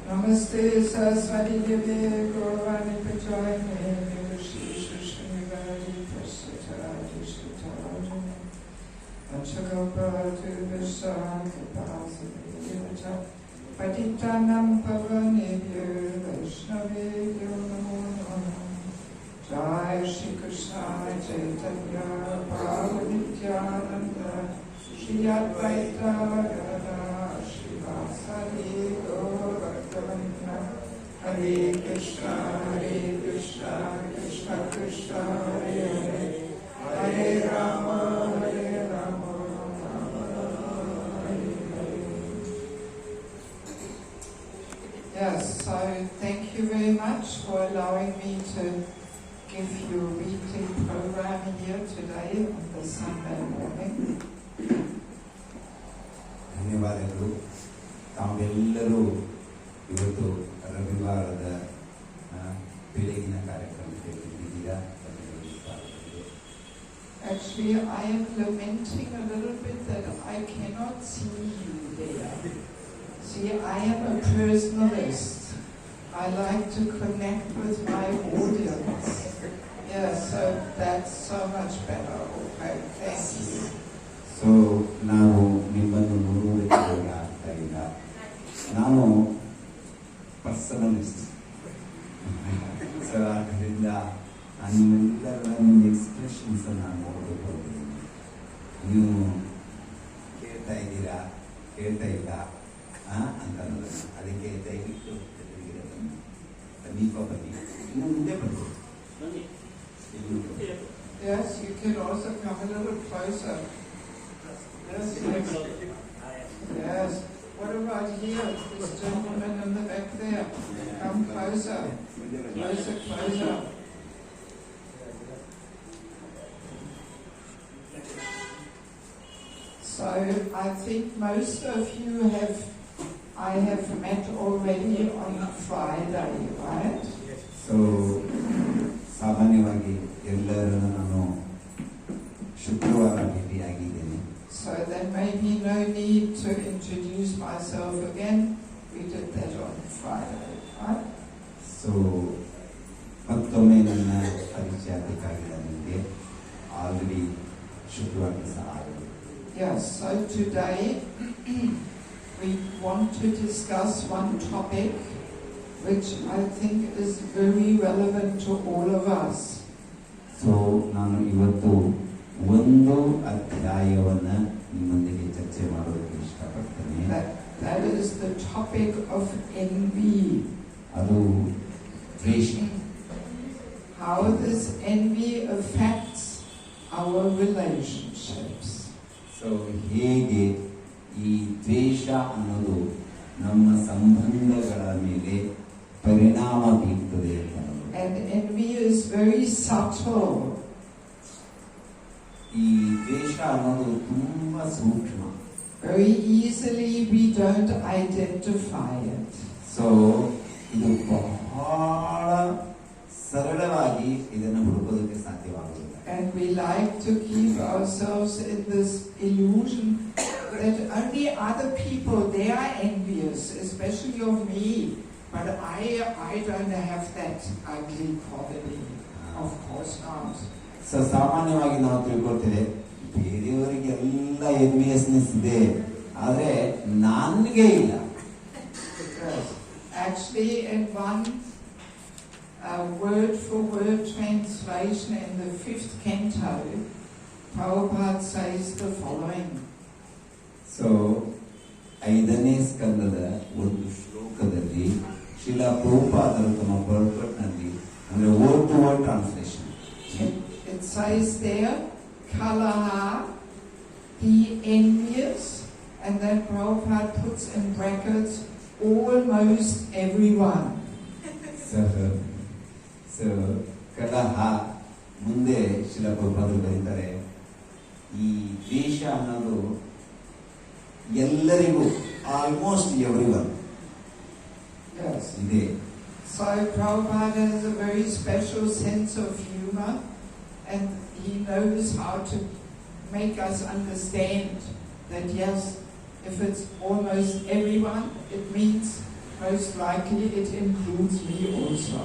Namaste Saraswati Devi Gaurani Pajayane Nirvishisha Srinivadi Prasatara Dishitara Vanchagopatu Vishakapasati Devata Patitanam Pavanebhyo Vaishnavebhyo Namo Namaha Jai Shri Krishna Chaitanya Prabhu Nityananda Shri Advaita Gadadhara Srivasadi Gaura Hare Krishna, Krishna Krishna, Hare Hare, Hare Rama, Rama Rama, Hare Hare. Yes, so thank you very much for allowing me to give you a weekly program here today on the Sunday morning. ಧನ್ಯವಾದಗಳು. ತಾವೆಲ್ಲರೂ ಇವತ್ತು ರವಿವಾರದ ಬೆಳಗಿನ ಕಾರ್ಯಕ್ರಮಕ್ಕೆ ಬಂದಿದ್ದೀರಾ. Actually, I am lamenting a little bit that I cannot see you there. See, I am a personalist. I like to connect with my audience. Yeah, so that's so much better. Okay, thank you. So ನಾವು ನಿಮ್ಮನ್ನು ನೋಡುವುದಕ್ಕೆ ಆಗ್ತಾ ಇಲ್ಲ. ನಾನು ಪರ್ಸನಲಿಸ್ಟ್. So ಆದ್ದರಿಂದ ನಿಮ್ಮೆಲ್ಲರ ನಿಮ್ಮ expressions ನಾನು ನೋಡಬೇಕು ಹೋಗ್ತೀನಿ. ನೀವು ಕೇಳ್ತಾ ಇದ್ದೀರಾ, ಕೇಳ್ತಾ ಇಲ್ಲ ಅಂತ ಅನ್ನೋದನ್ನು ಅದಕ್ಕೆ ದಯವಿಟ್ಟು ಎದುರಿಗೆ ಬನ್ನಿ, ಸಮೀಪ ಬನ್ನಿ, ಇನ್ನು ಮುಂದೆ ಬನ್ನಿ. Yes, you can also come a little closer. Yes, yes. Yes. What about here? This gentleman in the back there. Come closer. Closer, closer. So I think most of you I have met already on Friday, right? So ಸಾಮಾನ್ಯವಾಗಿ ಎಲ್ಲರನ್ನು ನಾನು ಶುಕ್ರವಾರ ಭೇಟಿಯಾಗಿದ್ದೇನೆ. maybe no need to introduce myself again. We did that on Friday, right? So ಮತ್ತೊಮ್ಮೆ ನನ್ನ ಪರಿಚಯ ಬೇಕಾಗಿಲ್ಲ ನಿಮಗೆ already ಶುಕ್ರವಾರ ಸಹ ಆಗಿದೆ. Yes, so today we want to discuss one topic which I think is very relevant to all of us. So ನಾನು ಇವತ್ತು ಒಂದು ಅಧ್ಯಾಯವನ್ನು ನಿಮ್ಮೊಂದಿಗೆ ಚರ್ಚೆ ಮಾಡೋದಕ್ಕೆ ಇಷ್ಟಪಡ್ತೇನೆ. That is the topic of envy. ಅದು ದ್ವೇಷ. How this envy affects our relationships. So ಹೇಗೆ ಈ ದ್ವೇಷ ಅನ್ನೋದು ನಮ್ಮ ಸಂಬಂಧಗಳ ಮೇಲೆ ಪರಿಣಾಮ ಬೀರ್ತದೆ ಅಂತ. And envy is very subtle. ಈ ದ್ವೇಷ ಅನ್ನೋದು ತುಂಬಾ ಸೂಕ್ಷ್ಮ. Very easily we don't identify it. So ಇದು ಬಹಳ ಸರಳವಾಗಿ ಇದನ್ನು ಹುಡುಕೋದಕ್ಕೆ ಸಾಧ್ಯವಾಗುವುದಿಲ್ಲ. And we like to keep ourselves in this illusion that only other people, they are envious, especially of me, but I don't have that ugly quality. Of course not. So ಸಾಮಾನ್ಯವಾಗಿ ನಾವು ತಿಳ್ಕೊಳ್ತೇವೆ ಬೇರೆಯವರಿಗೆಲ್ಲ ಎನ್ವಿಯಸ್ನೆಸ್ ಇದೆ, ಆದರೆ ನನಗೆ ಇಲ್ಲ. Actually, in one word-for-word translation in the 5th canto, Prabhupada says the following. So 5ನೇ ಸ್ಕಂದದ ಒಂದು ಶ್ಲೋಕದಲ್ಲಿ ಶ್ರೀಲ ಪ್ರಭುಪಾದರು ತಮ್ಮ ಪರ್ಪಟ್ನಲ್ಲಿ ಅಂದ್ರೆ word to word translation it says there, Kalaha, be envious, and then Prabhupada puts in brackets, almost everyone. So ಕಲಹ ಮುಂದೆ ಶ್ರೀಲ ಪ್ರಭುಪಾದರು ಬರೀತಾರೆ ಈ ದ್ವೇಷ ಅನ್ನೋದು ಎಲ್ಲರಿಗೂ ಆಲ್ಮೋಸ್ಟ್ ಎವ್ರಿವನ್ ಇದೆ. So Prabhupada has a very special sense of humor, and he knows how to make us understand that yes, if it's almost everyone, it means most likely it includes me also.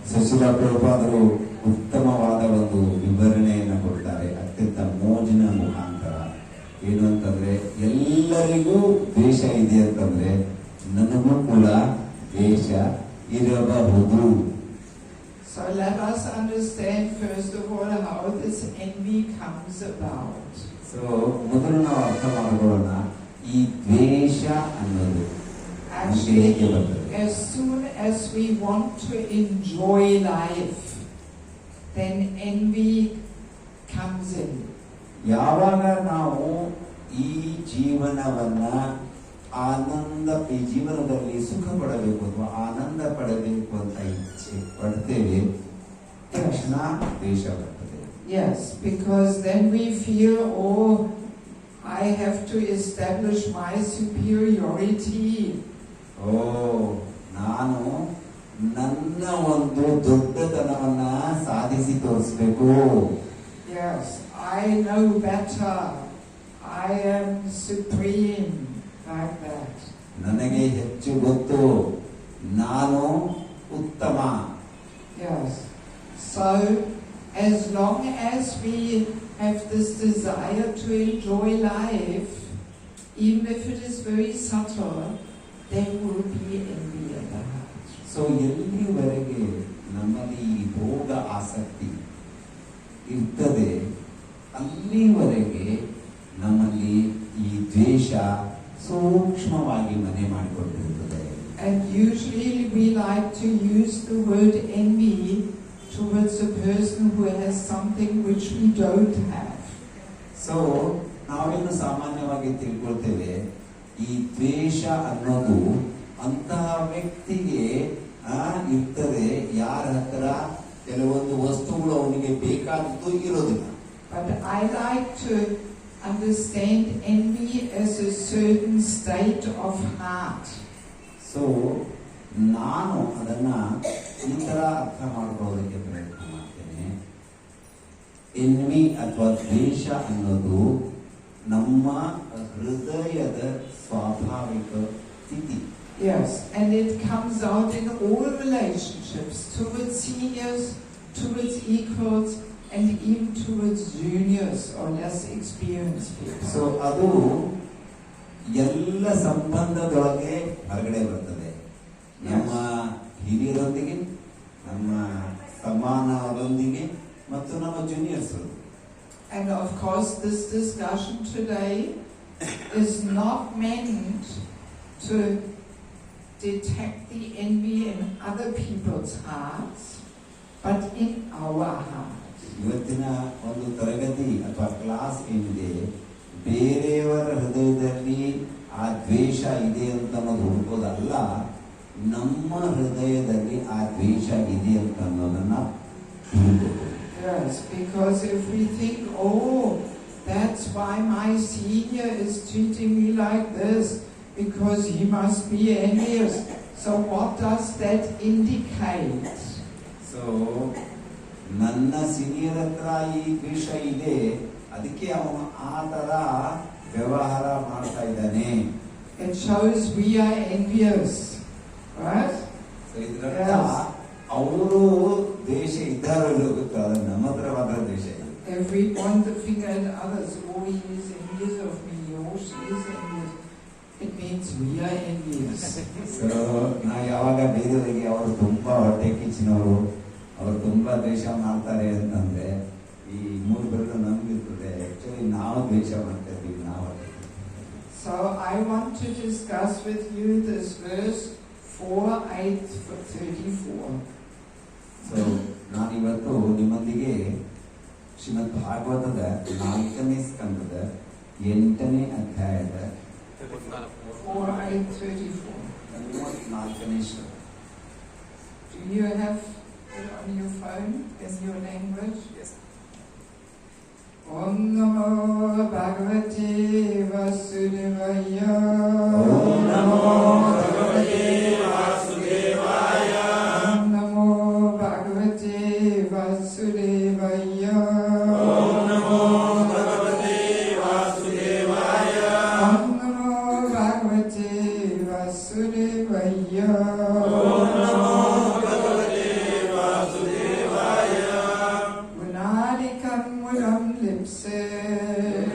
Srila ಪ್ರಭುಪಾದರು ಉತ್ತಮವಾದ ಒಂದು ವಿವರಣೆಯನ್ನು ಕೊಡ್ತಾರೆ ಅತ್ಯಂತ ಮೋಜಿನ ಮುಖಾಂತರ. ಏನು ಅಂತಂದ್ರೆ ಎಲ್ಲರಿಗೂ ದ್ವೇಷ ಇದೆ ಅಂತಂದ್ರೆ ನನಗೂ ಕೂಡ ದ್ವೇಷ ಇರಬಹುದು. So let us understand first of all how this envy comes about. So ಮೊದಲು ನಾವು ಅರ್ಥ ಮಾಡಿಕೊಳ್ಳೋಣ ಈ ದ್ವೇಷ ಅನ್ನೋದು ಹೇಗೆ ಬರ್ತದೆ. As soon as we want to enjoy life, then envy comes in. ಯಾವಾಗ ನಾವು ಈ ಜೀವನವನ್ನ ಈ ಜೀವನದಲ್ಲಿ ಸುಖ ಪಡಬೇಕು ಅಥವಾ ಆನಂದ ಪಡಬೇಕು ಅಂತ ಇಚ್ಛೆ ಪಡ್ತೇವೆ, ತಕ್ಷಣ ದ್ವೇಷ ಬರ್ತದೆ. Yes, because then we feel, oh, I have to establish my superiority. ನಾನು ನನ್ನ ಒಂದು ದೊಡ್ಡತನವನ್ನ ಸಾಧಿಸಿ ತೋರಿಸಬೇಕು. Yes, I know better. I am supreme, like that. ನನಗೆ ಹೆಚ್ಚು ಗೊತ್ತು, ನಾನು ಉತ್ತಮ. Yes. So, as long as we have this desire to enjoy life, even if it is very subtle, there will be envy in the heart. So ಎಲ್ಲಿವರೆಗೆ ನಮ್ಮಲ್ಲಿ ಈ ಭೋಗ ಆಸಕ್ತಿ ಇರ್ತದೆ ಅಲ್ಲಿವರೆಗೆ ನಮ್ಮಲ್ಲಿ ಈ ದ್ವೇಷ ಸೂಕ್ಷ್ಮವಾಗಿ ಮನೆ ಮಾಡಿಕೊಂಡಿರುತ್ತದೆ. And usually we like to use the word envy towards a person who has something which we don't have. So ನಾವೇನು ಸಾಮಾನ್ಯವಾಗಿ ತಿಳ್ಕೊಳ್ತೇವೆ ಈ ದ್ವೇಷ ಅನ್ನೋದು ಅಂತಹ ವ್ಯಕ್ತಿಗೆ ಇರ್ತದೆ ಯಾರ ಹತ್ರ ಕೆಲವೊಂದು ವಸ್ತುಗಳು ಅವನಿಗೆ ಬೇಕಾದದ್ದು ಇರೋದಿಲ್ಲ. But I like to understand envy as a certain state of heart. So ನಾನು ಅದನ್ನ ಈ ತರ ಅರ್ಥ ಮಾಡ್ಕೊಳ್ಳೋದಕ್ಕೆ ಪ್ರಯತ್ನ ಮಾಡ್ತೇನೆ. ಎನ್ವಿ ಅಥವಾ ದ್ವೇಷ ಅನ್ನೋದು ನಮ್ಮ ಹೃದಯದ ಸ್ವಾಭಾವಿಕ ಸ್ಥಿತಿ. Yes, and it comes out in all relationships, towards seniors, towards equals, and even towards juniors or less experienced people. So ಅದು ಎಲ್ಲ ಸಂಬಂಧದೊಳಗೆ ಹೊರಗಡೆ ಬರ್ತದೆ. ನಮ್ಮ ಹಿರಿಯರೊಂದಿಗೆ, ನಮ್ಮ ಸಮಾನರೊಂದಿಗೆ ಮತ್ತು ನಮ್ಮ juniors. And of course this discussion today is not meant to detect the envy in other people's hearts, but in our hearts. ಇವತ್ತಿನ ಒಂದು ತರಗತಿ ಅಥವಾ ಕ್ಲಾಸ್ ಏನಿದೆ, ಬೇರೆಯವರ ಹೃದಯದಲ್ಲಿ ಆ ದ್ವೇಷ ಇದೆ ಅಂತ ಅನ್ನೋದು ಹುಡುಕೋದಲ್ಲ, ನಮ್ಮ ಹೃದಯದಲ್ಲಿ ಆ ದ್ವೇಷ ಇದೆ ಅಂತ ಅನ್ನೋದನ್ನ ಹುಡುಕೋದು. Yes, because if we think, oh, that's why my senior is treating me like this, because he must be envious. So what does that indicate? So, ನನ್ನ ಸೀನಿಯರ್ ಹತ್ರ ಈ ದ್ವೇಷ ಇದೆ, ಅದಕ್ಕೆ ಅವನು ಆ ತರ ವ್ಯವಹಾರ ಮಾಡ್ತಾ ಇದ್ದಾನೆ. It shows we are envious, right? So ಇದರರ್ಥ ಅವರು ದ್ವೇಷ ಇದ್ದಾರೋ ಗೊತ್ತಾದ್ರೆ ನಮ್ಮ ಹತ್ರ ಮಾತ್ರ ದ್ವೇಷ ಇದೆ. If we point the finger at others, oh, he is envious of me, oh, she is envious, it means we are envious. So ನಾವು ಯಾವಾಗ ಬೇರೆಯವರಿಗೆ ಅವರು ತುಂಬಾ ಹೊಟ್ಟೆ ಕಿಚ್ಚಿನವರು, ಅವರು ತುಂಬಾ ದ್ವೇಷ ಮಾಡ್ತಾರೆ ಅಂತಂದ್ರೆ ಈ ಮೂರು ಬೆರಳು ನಮ್ಗಿರ್ತದೆ, ಆಕ್ಚುಲಿ ನಾವು ದ್ವೇಷ ಮಾಡ್ತಾ ಇದ್ದೀವಿ ನಾವು. So I want to discuss with you this verse 4:8-34. So ನಾನಿವತ್ತು ನಿಮ್ಮೊಂದಿಗೆ ಶ್ರೀಮದ್ ಭಾಗವತದ 4ನೇ ಸ್ಕಂದದ 8ನೇ ಅಧ್ಯಾಯದ 4:8-34. 34ನೇ ಶ್ಲೋಕ. Do you have it on your phone in your language? Yes. Om Namo Bhagavate Vasudevaya. Om Namo Bhagavate Vasudevaya. Om Namo Bhagavate Vasudevaya. Om Namo Bhagavate Vasudevaya. Om Namo Bhagavate Vasudevaya. Om Namo Bhagavate Vasudevaya. Gunadikam mulam lipset.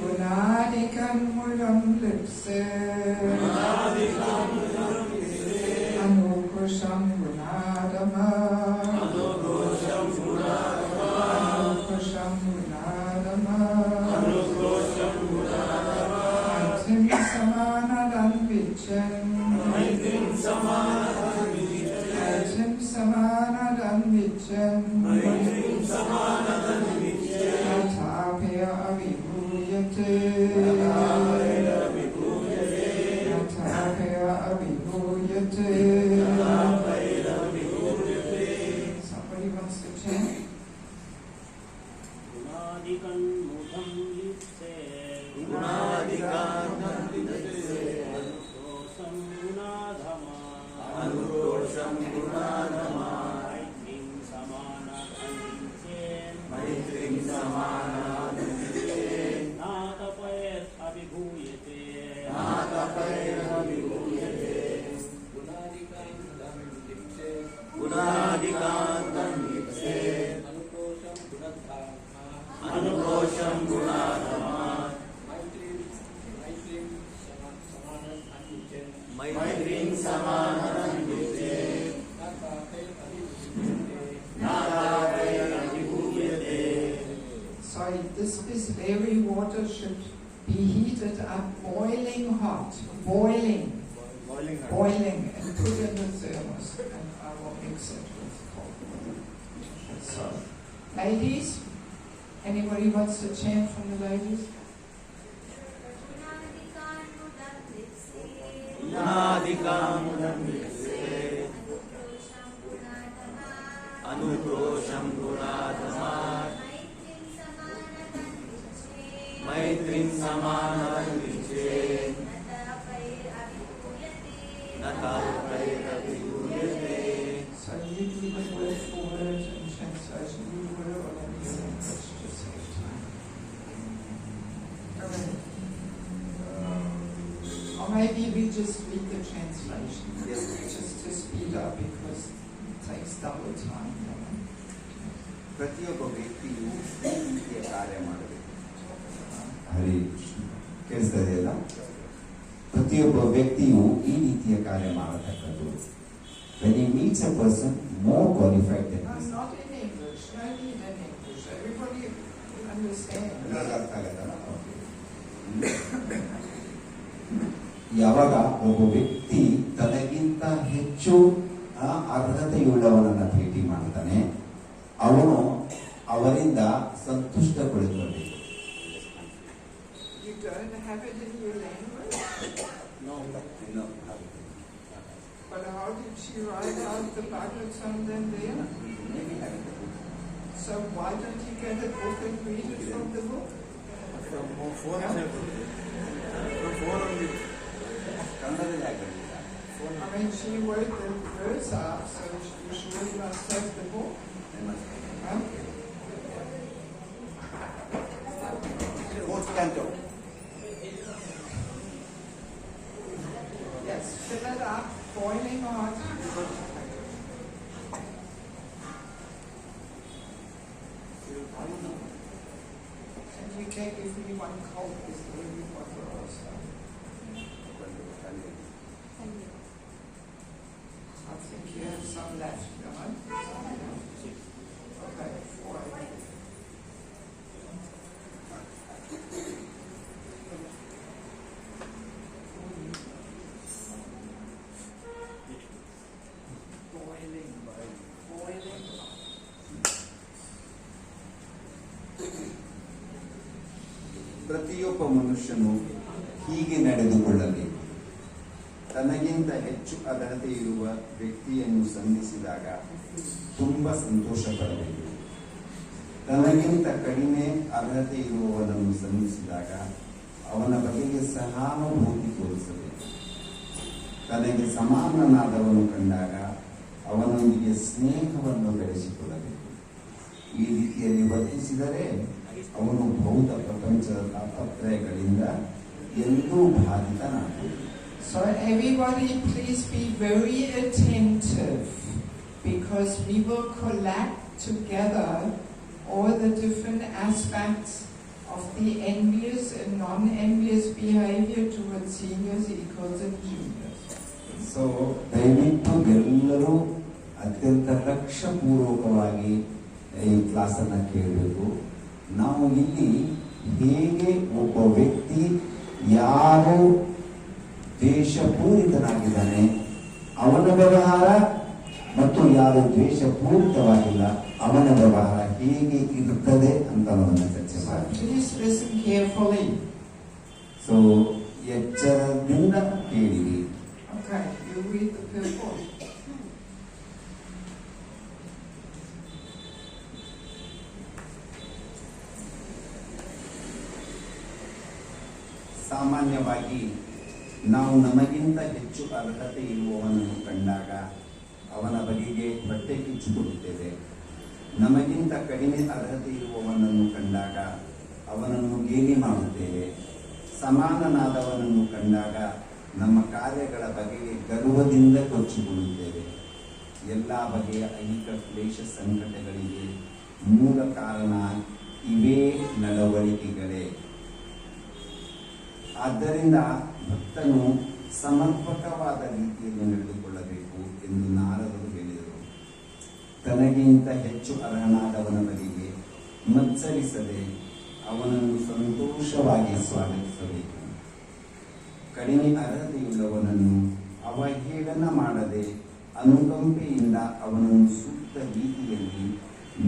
Gunadikam mulam lipset. Anukusham gunadama. Anukusham gunadama. Maitim samanadam vichem. Maitim samanadam vichem. Yatapaya abhibhuyate. Yatapaya abhibhuyate. Somebody wants to chant? Sorry, this is very water should be heated up, boiling hot, boiling, and put in the thermos, and I will mix it with cold water. So, ladies, anybody wants to chant from the ladies? Anukrosham gunadhamat Maitrim samanam vichet Natapair abhibhuyate. So you do the word for word and translation, you will or let me say, let's just save time. maybe we just read the translation. Yes. Just to speed up because it takes double time. ಪ್ರತಿಯೊಬ್ಬ ವ್ಯಕ್ತಿಯು ಈ ರೀತಿಯ ಕಾರ್ಯ ಮಾಡಬೇಕು. ಹರಿ ಕೃಷ್ಣ. ಕೇಳಿಸ್ತಾ ಇದೆಯಲ್ಲ? ಪ್ರತಿಯೊಬ್ಬ ವ್ಯಕ್ತಿಯು ಈ ರೀತಿಯ ಕಾರ್ಯ ಮಾಡತಕ್ಕದ್ದು. When he meets a person more qualified than him. Not in English. No need in English. Everybody will understand. ಅರ್ಥ ಆಗತ್ತಲ್ಲ? ಯಾವಾಗ ಒಬ್ಬ ವ್ಯಕ್ತಿ ತನಗಿಂತ ಹೆಚ್ಚು ಅರ್ಹತೆಯುಳ್ಳವನನ್ನ ಭೇಟಿ ಮಾಡ್ತಾನೆ, ಅವನು ಅವರಿಂದ ಸಂತುಷ್ಟಗೊಳಿಸಬೇಕು. You don't have it in your language? No. But how did she write out the Bhagavatam then there? Maybe have it. So why don't you get a book and read it from the book? From phone only. ಕನ್ನಡದಲ್ಲಿ ಆಗಲಿಲ್ಲ. I mean, she wrote the words out, so you surely must have the book. Huh? Fourth canto. Yes, fill it up, boiling hot. And you can give me one cold with the living water also. I think you have some left, right? Okay, 4. Boiling. ಪ್ರತಿಯೊಬ್ಬ ಮನುಷ್ಯನು ಹೀಗೆ ನಡೆದುಕೊಳ್ಳಬೇಕು. ತನಗಿಂತ ಹೆಚ್ಚು ಅರ್ಹತೆ ಇರುವ ವ್ಯಕ್ತಿಯನ್ನು ಸಂಧಿಸಿದಾಗ ತುಂಬ ಸಂತೋಷ ಪಡಬೇಕು. ತನಗಿಂತ ಕಡಿಮೆ ಅರ್ಹತೆ ಇರುವವನನ್ನು ಸಂಧಿಸಿದಾಗ ಅವನ ಬಗೆಗೆ ಸಹಾನುಭೂತಿ ತೋರಿಸಬೇಕು. ತನಗೆ ಸಮಾನನಾದವನು ಕಂಡಾಗ ಅವನೊಂದಿಗೆ ಸ್ನೇಹವನ್ನು ಬೆಳೆಸಿಕೊಳ್ಳಬೇಕು. ಈ ರೀತಿಯಲ್ಲಿ ವರ್ತಿಸಿದರೆ ಅವನು ಭೌತ ಪ್ರಪಂಚದ ತಾಪತ್ರಯಗಳಿಂದ ಎಂದೂ ಬಾಧಿತನಾಗುವುದು. So everybody please be very attentive because we will collect together all the different aspects of the envious and non-envious behavior towards seniors, equals and juniors. So ದಯವಿಟ್ಟು ಎಲ್ಲರೂ ಅತ್ಯಂತ ಲಕ್ಷ್ಯಪೂರ್ವಕವಾಗಿ ಈ ಕ್ಲಾಸನ್ನು ಕೇಳಬೇಕು. ನಾವು ಇಲ್ಲಿ ಹೇಗೆ ಒಬ್ಬ ವ್ಯಕ್ತಿ ಯಾರು ದ್ವೇಷಪೂರಿತನಾಗಿದ್ದಾನೆ ಅವನ ವ್ಯವಹಾರ ಮತ್ತು ಯಾರು ದ್ವೇಷಪೂರಿತವಾಗಿಲ್ಲ ಅವನ ವ್ಯವಹಾರ ಹೇಗೆ ಇರುತ್ತದೆ ಅಂತ ನಾವು ಚರ್ಚೆ ಮಾಡಿ. Please listen carefully. ಸೊ ಎಚ್ಚರದಿಂದ ಕೇಳಿರಿ. Okay, you read the purport. ಸಾಮಾನ್ಯವಾಗಿ ನಾವು ನಮಗಿಂತ ಹೆಚ್ಚು ಅರ್ಹತೆ ಇರುವವನನ್ನು ಕಂಡಾಗ ಅವನ ಬಗೆಗೆ ಹೊಟ್ಟೆ ಕಿಚ್ಚುಕೊಳ್ಳುತ್ತೇವೆ. ನಮಗಿಂತ ಕಡಿಮೆ ಅರ್ಹತೆ ಇರುವವನನ್ನು ಕಂಡಾಗ ಅವನನ್ನು ಗೇಲಿ ಮಾಡುತ್ತೇವೆ. ಸಮಾನನಾದವನನ್ನು ಕಂಡಾಗ ನಮ್ಮ ಕಾರ್ಯಗಳ ಬಗೆಗೆ ಗರ್ವದಿಂದ ಕೊಚ್ಚಿಕೊಳ್ಳುತ್ತೇವೆ. ಎಲ್ಲ ಬಗೆಯ ಐಹಿಕ ಕ್ಲೇಶ ಸಂಕಟಗಳಿಗೆ ಮೂಲ ಕಾರಣ ಇವೇ ನಡವಳಿಕೆಗಳೇ. ಆದ್ದರಿಂದ ಭಕ್ತನು ಸಮರ್ಪಕವಾದ ರೀತಿಯಲ್ಲಿ ನಡೆದುಕೊಳ್ಳಬೇಕು ಎಂದು ನಾರದರು ಹೇಳಿದರು. ತನಗಿಂತ ಹೆಚ್ಚು ಅರ್ಹನಾದವನ ಬಗೆಗೆ ಮತ್ಸರಿಸದೆ ಅವನನ್ನು ಸಂತೋಷವಾಗಿ ಸ್ವಾಗತಿಸಬೇಕು. ಕಡಿಮೆ ಅರ್ಹತೆಯುಳ್ಳವನನ್ನು ಅವಹೇಳನ ಮಾಡದೆ ಅನುಕಂಪೆಯಿಂದ ಅವನನ್ನು ಸೂಕ್ತ ರೀತಿಯಲ್ಲಿ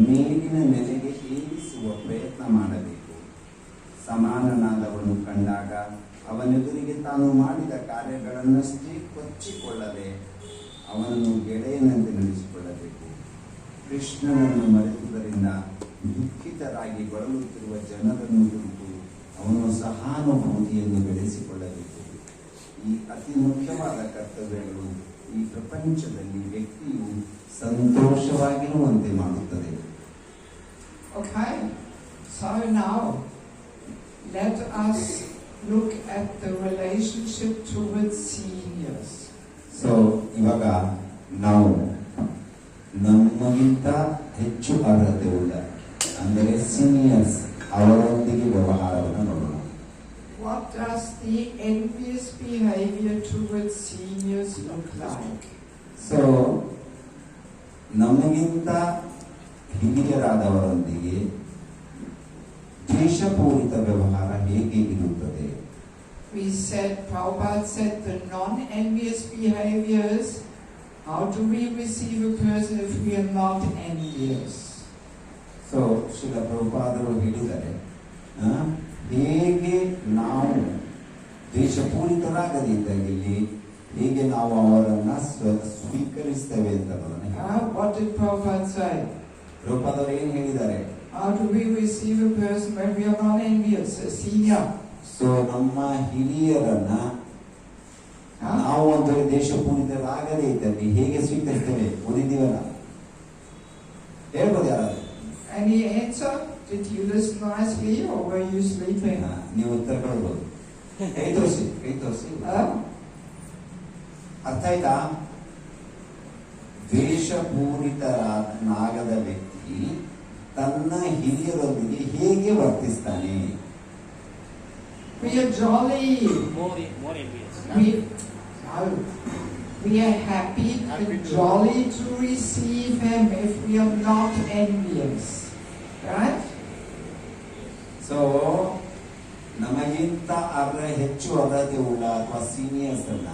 ಮೇಲಿನ ನೆಲೆಗೆ ಏರಿಸುವ ಪ್ರಯತ್ನ ಮಾಡಬೇಕು. ಸಮಾನನಾದವನು ಕಂಡಾಗ ಅವನೆದುರಿಗೆ ತಾನು ಮಾಡಿದ ಕಾರ್ಯಗಳನ್ನಷ್ಟೇ ಕೊಚ್ಚಿಕೊಳ್ಳದೆ ಅವನನ್ನು ಗೆಳೆಯನಂತೆ ನಡೆಸಿಕೊಳ್ಳಬೇಕು. ಕೃಷ್ಣನನ್ನು ಮರೆತುದರಿಂದ ದುಃಖಿತರಾಗಿ ಬಳಲುತ್ತಿರುವ ಜನರನ್ನು ಕುರಿತು ಅವನು ಸಹಾನುಭೂತಿಯನ್ನು ಬೆಳೆಸಿಕೊಳ್ಳಬೇಕು. ಈ ಅತಿ ಮುಖ್ಯವಾದ ಕರ್ತವ್ಯಗಳು ಈ ಪ್ರಪಂಚದಲ್ಲಿ ವ್ಯಕ್ತಿಯು ಸಂತೋಷವಾಗಿರುವಂತೆ ಮಾಡುತ್ತದೆ. Okay, so now let us look at the relationship towards seniors. So ಇವಾಗ ನಾವು ನಮಗಿಂತ ಹೆಚ್ಚು ಅರ್ಹತೆ ಉಳ್ಳ ಅಂದರೆ ಸೀನಿಯರ್ಸ್ ಅವರೊಂದಿಗೆ ವ್ಯವಹಾರವನ್ನು ನೋಡೋಣ. What does the envious behavior towards seniors look like? So ನಮಗಿಂತ ಹಿರಿಯರಾದವರೊಂದಿಗೆ ದ್ವೇಷಪೂರಿತ ವ್ಯವಹಾರ ಹೇಗೆ ಇರುತ್ತದೆ? Prabhupada said the non-envious behaviors, how do we receive a person if we are not envious? So Srila ಪ್ರಭುಪಾದರು ಹೇಳಿದ್ದಾರೆ, ಹೇಗೆ ನಾವು ದ್ವೇಷಪೂರಿತರಾಗದಿದ್ದಲ್ಲಿ ಹೇಗೆ ನಾವು ಅವರನ್ನ ಸ್ವೀಕರಿಸ್ತೇವೆ ಅಂತ What did Prabhupada say? ಪ್ರಭುಪಾದರು ಏನು ಹೇಳಿದ್ದಾರೆ? How do we receive a person when we are not envious, a senior? So ನಮ್ಮ ಹಿರಿಯರನ್ನ ನಾವು ಒಂದು ದೇಶಪೂರಿತರಾಗದೇ ಇದ್ದಲ್ಲಿ ಹೇಗೆ ಸ್ವೀಕರಿಸ್ತೇವೆ? ಓದಿದ್ದೀವಲ್ಲ, ಹೇಳ್ಬೋದು ಯಾರಾದ್ರು? Any answer? Did you listen nicely or were you sleeping? ನೀವು ಉತ್ತರ ಕೊಡ್ಬೋದು. ಕೈ ತೋರಿಸಿ. ಅರ್ಥ ಆಯ್ತಾ? ದ್ವೇಷಪೂರಿತನಾಗದ ವ್ಯಕ್ತಿ ತನ್ನ ಹಿರಿಯರೊಂದಿಗೆ ಹೇಗೆ ವರ್ತಿಸ್ತಾನೆ? We are jolly. More envious. We are happy and jolly to receive him if we are not envious. Right? So ನಮಗಿಂತ ಹೆಚ್ಚು ಅರ್ಹತೆ ಉಳ್ಳ ಅಥವಾ ಸೀನಿಯರ್ಸ್ ಅನ್ನ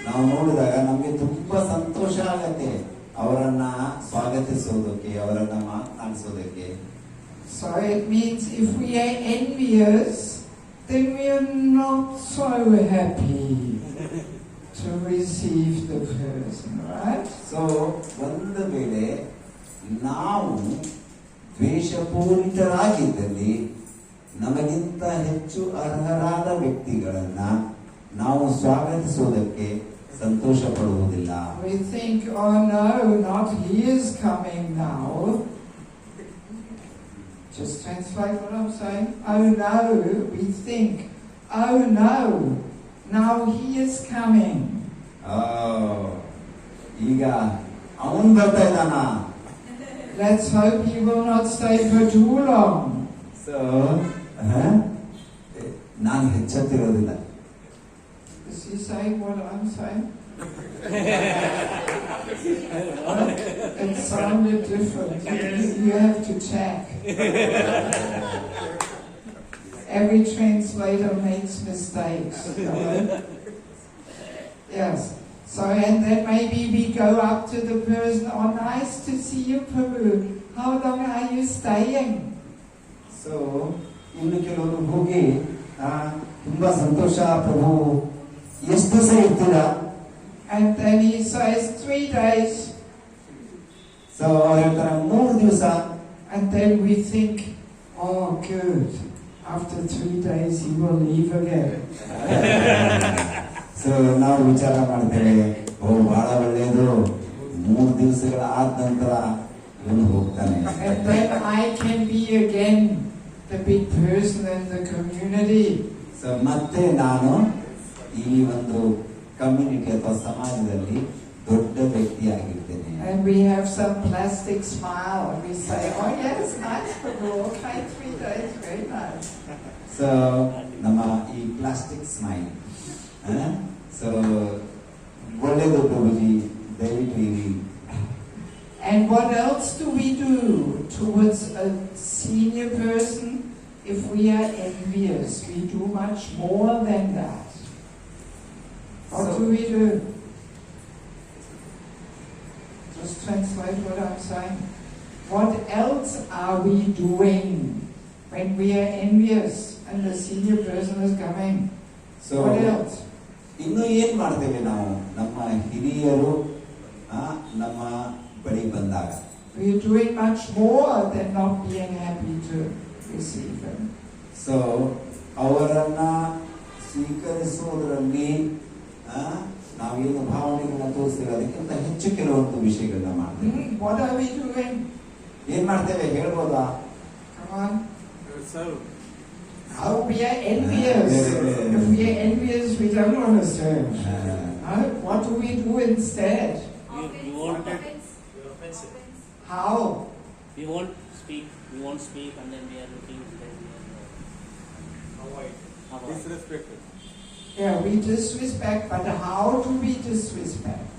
ನಾವು ನೋಡಿದಾಗ ನಮ್ಗೆ ತುಂಬಾ ಸಂತೋಷ ಆಗತ್ತೆ ಅವರನ್ನ ಸ್ವಾಗತಿಸೋದಕ್ಕೆ, ಅವರನ್ನ ಮಾತನಾಡಿಸೋದಕ್ಕೆ. So it means if we are envious, then we are not so happy to receive the person, right? So ಒಂದು ವೇಳೆ ನಾವು ದ್ವೇಷಪೂರಿತರಾಗಿದ್ದಲ್ಲಿ ನಮಗಿಂತ ಹೆಚ್ಚು ಅರ್ಹರಾದ ವ್ಯಕ್ತಿಗಳನ್ನ ನಾವು ಸ್ವಾಗತಿಸೋದಕ್ಕೆ ಸಂತೋಷ ಪಡುವುದಿಲ್ಲ. We think, oh no, not he is coming now. Just translate what I'm saying. Oh no, we think, oh no, now he is coming. ಈಗ ಅವನು ಬರ್ತಾ ಇದ್ದಾನ. Let's hope he will not stay for too long. So, ನಾನು ಹೆಚ್ಚುತ್ತಿರೋದಿಲ್ಲ. Is he saying what I'm saying? It sounded different. You have to check. Every translator makes mistakes. Yes. So, and then maybe we go up to the person, oh, nice to see you, Prabhu. How long are you staying? So, ಇನ್ನು ಕೆಲವರು ಹೋಗಿ ತುಂಬಾ ಸಂತೋಷ ಪ್ರಭು, ಎಷ್ಟು ದಿವಸ ಇರ್ತೀರಾ? And then he says 3 days. So ಅವ್ರು ಹೇಳ್ತಾರೆ 3 ದಿವಸ. And then we think, oh good, after 3 days he will leave again. So ನಾವು ವಿಚಾರ ಮಾಡ್ತೇವೆ, ಓ ಬಹಳ ಒಳ್ಳೆಯದು, 3 ದಿವಸಗಳ ಆದ ನಂತರ ಇವನು ಹೋಗ್ತಾನೆ. And then I can be again the big person in the community. So ಮತ್ತೆ ನಾನು ಈ ಒಂದು ಕಮ್ಯುನಿಟಿ ಅಥವಾ ಸಮಾಜದಲ್ಲಿ ದೊಡ್ಡ ವ್ಯಕ್ತಿಯಾಗಿರ್ತೇನೆ. And we have some plastic smile and we say, oh yes, nice Prabhu, okay, 3 days, very nice. So ನಮ್ಮ ಈ plastic smile. So ಒಳ್ಳೆಯದು ಪ್ರಭುಜಿ, ದಯವಿಟ್ಟು ಇರಿ. And what else do we do towards a senior person if we are envious? We do much more than that. What do we do? Just translate what I'm saying. What else are we doing when we are envious and the senior person is coming? So what else? ಇನ್ನು ಏನ್ ಮಾಡ್ತೇವೆ ನಾವು ನಮ್ಮ ಹಿರಿಯರು ನಮ್ಮ ಬಳಿ ಬಂದಾಗ? We are doing much more than not being happy to receive them. So ಅವರನ್ನ ಸ್ವೀಕರಿಸುವುದರಲ್ಲಿ ನಾವೇನು ಭಾವನೆಗಳನ್ನ ತೋರಿಸ್ತೇವೆ ಅದಕ್ಕಿಂತ ಹೆಚ್ಚು ಕೆಲವೊಂದು ವಿಷಯಗಳನ್ನ ಮಾಡ್ತೇವೆ. What are we doing? ಏನ್ ಮಾಡ್ತೇವೆ ಹೇಳ್ಬೋದಾ? Come on. Serve. How we are envious. If we are envious, we don't want to serve. What do we do instead? We won't. How? We won't speak. We won't speak, and then we are looking. Then we are avoid. Disrespected. Yeah, we disrespect, but how do we disrespect?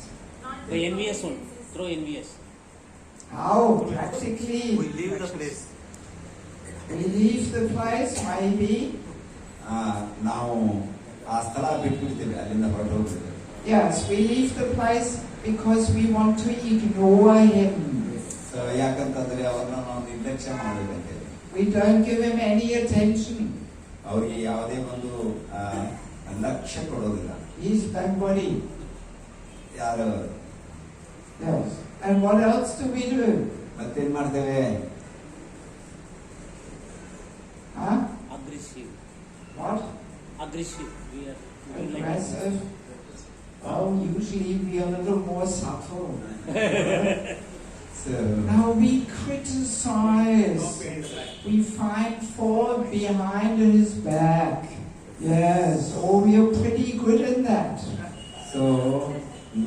The envious one. Through envious. How? Practically. We leave the place. We leave the place, maybe. ನಾವು ಆ ಸ್ಥಳ ಬಿಟ್ಬಿಡ್ತೀವಿ, ಅಲ್ಲಿಂದ ಹೊರಟು ಹೋಗ್ತೀವಿ. Yes, we leave the place because we want to ignore him. So ಯಾಕಂತಂದ್ರೆ ಅವ್ರನ್ನ ನಾವು ನಿರ್ಲಕ್ಷ್ಯ ಮಾಡಬೇಕಂತೇಳಿ. We don't give him any attention. ಅವ್ರಿಗೆ ಯಾವುದೇ ಒಂದು ಲಕ್ಷ್ಯ ಕೊಡೋದಿಲ್ಲ. He's nobody. ಯಾರು? Yes. And what else do we do? ಮತ್ತೇನ್ ಮಾಡ್ತೇವೆ? Huh? Aggressive. What? Aggressive. We are Aggressive. Well, usually we are a little more subtle. So Now we criticize. We find fault behind his back. Yes, oh, we are pretty good in that. So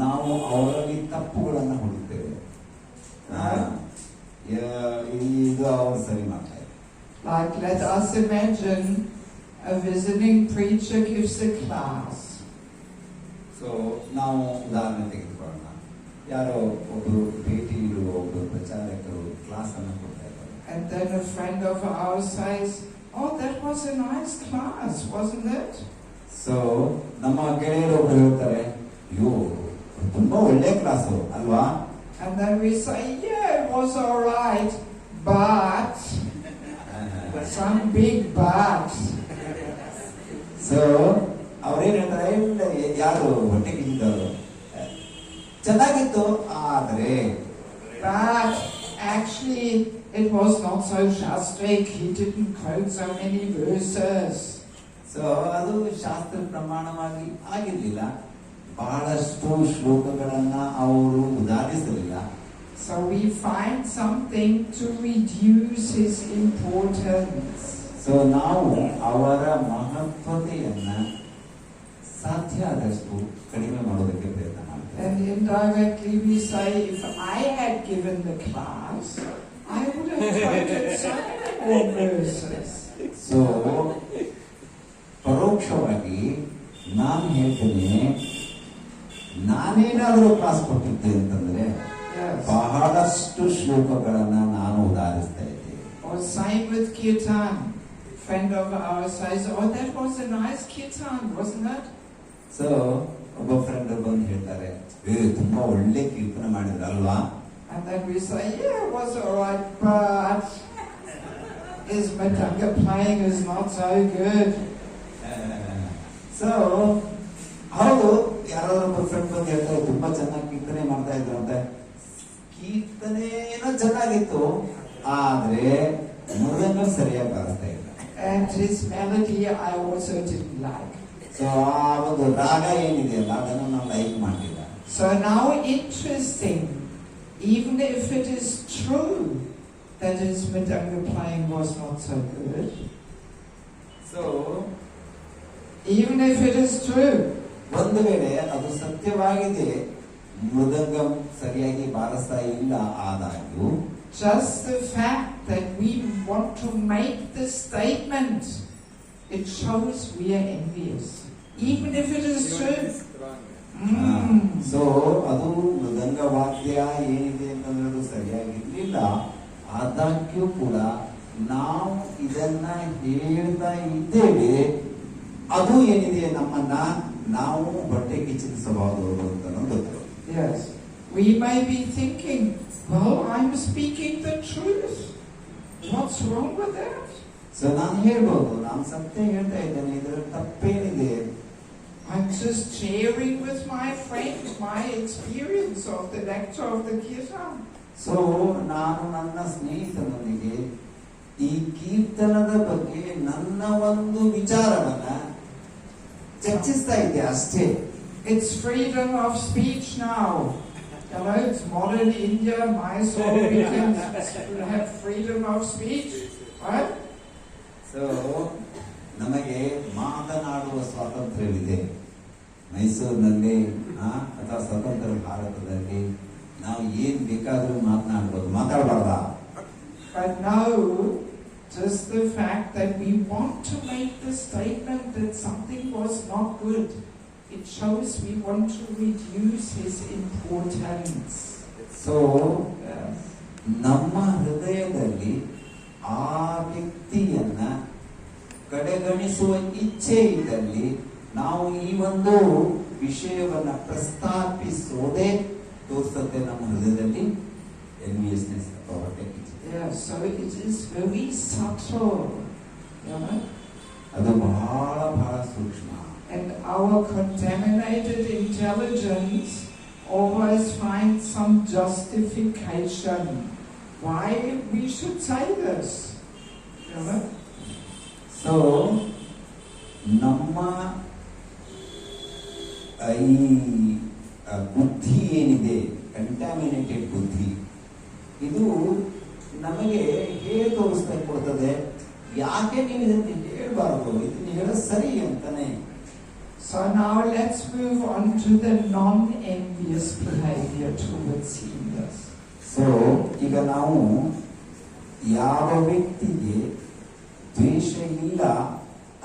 ನಾವು ಅವರಲ್ಲಿ ತಪ್ಪುಗಳನ್ನ ಹುಡುಕ್ತೇವೆ. ಇದು ಅವರು ಸರಿ ಮಾಡ್ತಾರೆ. Like, let us imagine a visiting preacher gives a class. So ನಾವು ಉದಾಹರಣೆ ತೆಗೆದುಕೊಳ್ಳೋಣ. ಯಾರೋ ಒಬ್ಬರು ಭೇಟಿ ನೀಡುವ ಒಬ್ಬರು ಪ್ರಚಾರಕರು ಕ್ಲಾಸ್ ಅನ್ನು ಕೊಡ್ತಾ ಇದ್ದಾರೆ. And then a friend of ours says, oh, that was a nice class, wasn't it? So ನಮ್ಮ ಗೆಳೆಯರು ಒಬ್ರು ಹೇಳ್ತಾರೆ, ಅಯ್ಯೋ ತುಂಬಾ ಒಳ್ಳೆ ಕ್ಲಾಸು ಅಲ್ವಾ? And then we say, yeah, it was all right, but some big but. So ಅವ್ರೇನ್ ಹೇಳ್ತಾರೆ, ಇಲ್ಲ ಯಾರು ಹೊಟ್ಟೆ ಕಿಂಚಿದವರು, ಚೆನ್ನಾಗಿತ್ತು ಆದ್ರೆ But actually, it was not so shastic. He didn't quote so many verses. So ಅದು ಶಾಸ್ತ್ರ ಪ್ರಮಾಣವಾಗಿ ಆಗಿರ್ಲಿಲ್ಲ, ಬಹಳಷ್ಟು ಶ್ಲೋಕಗಳನ್ನ ಅವರು ಉದಾಹರಿಸಲಿಲ್ಲ. So we find something to reduce his importance. So ನಾವು ಅವರ ಮಹತ್ವತೆಯನ್ನ ಸಾಧ್ಯ ಆದಷ್ಟು ಕಡಿಮೆ ಮಾಡೋದಕ್ಕೆ ಪ್ರಯತ್ನ ಮಾಡ್ತೇವೆ. And indirectly we say, if I had given the class, I would have quoted so many more verses. So ಪರೋಕ್ಷವಾಗಿ ನಾನು ಹೇಳ್ತೇನೆ, ನಾನೇನಾದರೂ ಕ್ಲಾಸ್ ಕೊಟ್ಟಿದ್ದೆ ಅಂತಂದ್ರೆ Yes. ಬಹಳಷ್ಟು ಶ್ಲೋಕಗಳನ್ನ ನಾನು ಉದಾಹರಿಸ್ತಾ ಇದ್ದೆ. Or same with kirtan. Friend of ours says, oh, that was a nice kirtan, wasn't it? So ಒಬ್ಬ ಫ್ರೆಂಡ್ ಬಂದು ಹೇಳ್ತಾರೆ, ತುಂಬಾ ಒಳ್ಳೆ ಕೀರ್ತನ ಮಾಡಿದ್ರಲ್ವಾ? And then we say, yeah, it was all right, but his madanga playing is not so good. So ಹೌದು, ಯಾರಾದ್ರೂ ಒಬ್ಬ friend ಬಂದು ಹೇಳ್ತಾರೆ, ತುಂಬಾ ಚೆನ್ನಾಗಿ ಕೀರ್ತನೆ ಮಾಡ್ತಾ ಇದ್ರು ಅಂತ. ಕೀರ್ತನೇನೋ ಚೆನ್ನಾಗಿತ್ತು, ಆದ್ರೆ ಮೃದಂಗ ಸರಿಯಾಗಿ ಬಾರಿಸ್ತಾ ಇಲ್ಲ. And his melody I also didn't like. So ಆ ಒಂದು ರಾಗ ಏನಿದೆಯಲ್ಲ ಅದನ್ನು ನಾವು ಲೈಕ್ ಮಾಡಿಲ್ಲ. So now interesting, even if it is true that his madanga playing was not so good, so even if it is true, ಒಂದು ವೇಳೆ ಅದು ಸತ್ಯವಾಗಿದೆ, ಮೃದಂಗಂ ಸರಿಯಾಗಿ ಬಾರಿಸ್ತಾ ಇಲ್ಲ, ಆದಾಗ್ಯೂ just the fact that we want to make this statement, it shows we are envious, even if it is true. So ಅದು ಮೃದಂಗ ವಾದ್ಯ ಏನಿದೆ ಅಂತಂದ್ರೆ ಸರಿಯಾಗಿರ್ಲಿಲ್ಲ, ಆದಾಗ್ಯೂ ಕೂಡ ನಾವು ಇದನ್ನ ಹೇಳ್ತಾ ಇದ್ದೇವೆ, ಅದು ಏನಿದೆ ನಮ್ಮನ್ನ ನಾವು ಹೊಟ್ಟೆ ಕಿಚ್ಚಿಸಬಹುದು ಅಂತ ಗೊತ್ತು. Yes, we may be thinking, well, I'm speaking the truth. What's wrong with that? So ನಾನು ಹೇಳ್ಬೋದು, ನಾನು ಸತ್ಯ ಹೇಳ್ತಾ ಇದ್ದೇನೆ, ಇದರ ತಪ್ಪೇನಿದೆ? I'm just sharing with my friends my experience of the lecture of the kirtan. So ನಾನು ನನ್ನ ಸ್ನೇಹಿತನೊಂದಿಗೆ ಈ ಕೀರ್ತನದ ಬಗ್ಗೆ ನನ್ನ ಒಂದು ವಿಚಾರವನ್ನ ಚರ್ಚಿಸ್ತಾ ಇದ್ದೆ ಅಷ್ಟೇ. It's freedom of speech now. You know, it's modern India, Mysore, we can have freedom of speech, right? So ನಮಗೆ ಮಾತನಾಡುವ ಸ್ವಾತಂತ್ರ್ಯವಿದೆ. ಮೈಸೂರಿನಲ್ಲಿ ಅಥವಾ ಸ್ವತಂತ್ರ ಭಾರತದಲ್ಲಿ ನಾವು ಏನ್ ಬೇಕಾದ್ರೂ ಮಾತನಾಡ್ಬೋದು, ಮಾತಾಡಬಾರ್ದ? But now, just the fact that we want to make the statement that something was not good, it shows we want to reduce his importance. So, ನಮ್ಮ ಹೃದಯದಲ್ಲಿ ಆ ವ್ಯಕ್ತಿಯನ್ನ ಕಡೆಗಣಿಸುವ ಇಚ್ಛೆ ಇದ್ದಲ್ಲಿ ನಾವು ಈ ಒಂದು ವಿಷಯವನ್ನ ಪ್ರಸ್ತಾಪಿಸೋದೇ ತೋರಿಸುತ್ತೆ ನಮ್ಮ ಹೃದಯದಲ್ಲಿ ಎನ್ವಿಯಸ್ನೆಸ್ ಅಥವಾ ಹೊಟ್ಟೆ ಕಿಚ್ಚು. Yeah, so it is very subtle, ಅದು ಬಹಳ ಸೂಕ್ಷ್ಮ. And our contaminated intelligence always finds some justification why we should say this. So, ನಮ್ಮ ಈ ಬುದ್ಧಿ ಏನಿದೆ, ಕಂಟಾಮಿನೇಟೆಡ್ ಬುದ್ಧಿ, ಇದು ನಮಗೆ ಹೇಗೆ ತೋರಿಸ್ತಾ ಕೊಡ್ತದೆ, ಯಾಕೆ ನೀವು ಇದನ್ನು ಹೇಳ್ಬಾರ್ದು, ಇದನ್ನ ಹೇಳೋದು ಸರಿ ಅಂತಾನೆ. So now let's move on to the non-envious behavior towards seniors. So, ಈಗ ನಾವು ಯಾವ ವ್ಯಕ್ತಿಗೆ ದ್ವೇಷ ಇಲ್ಲ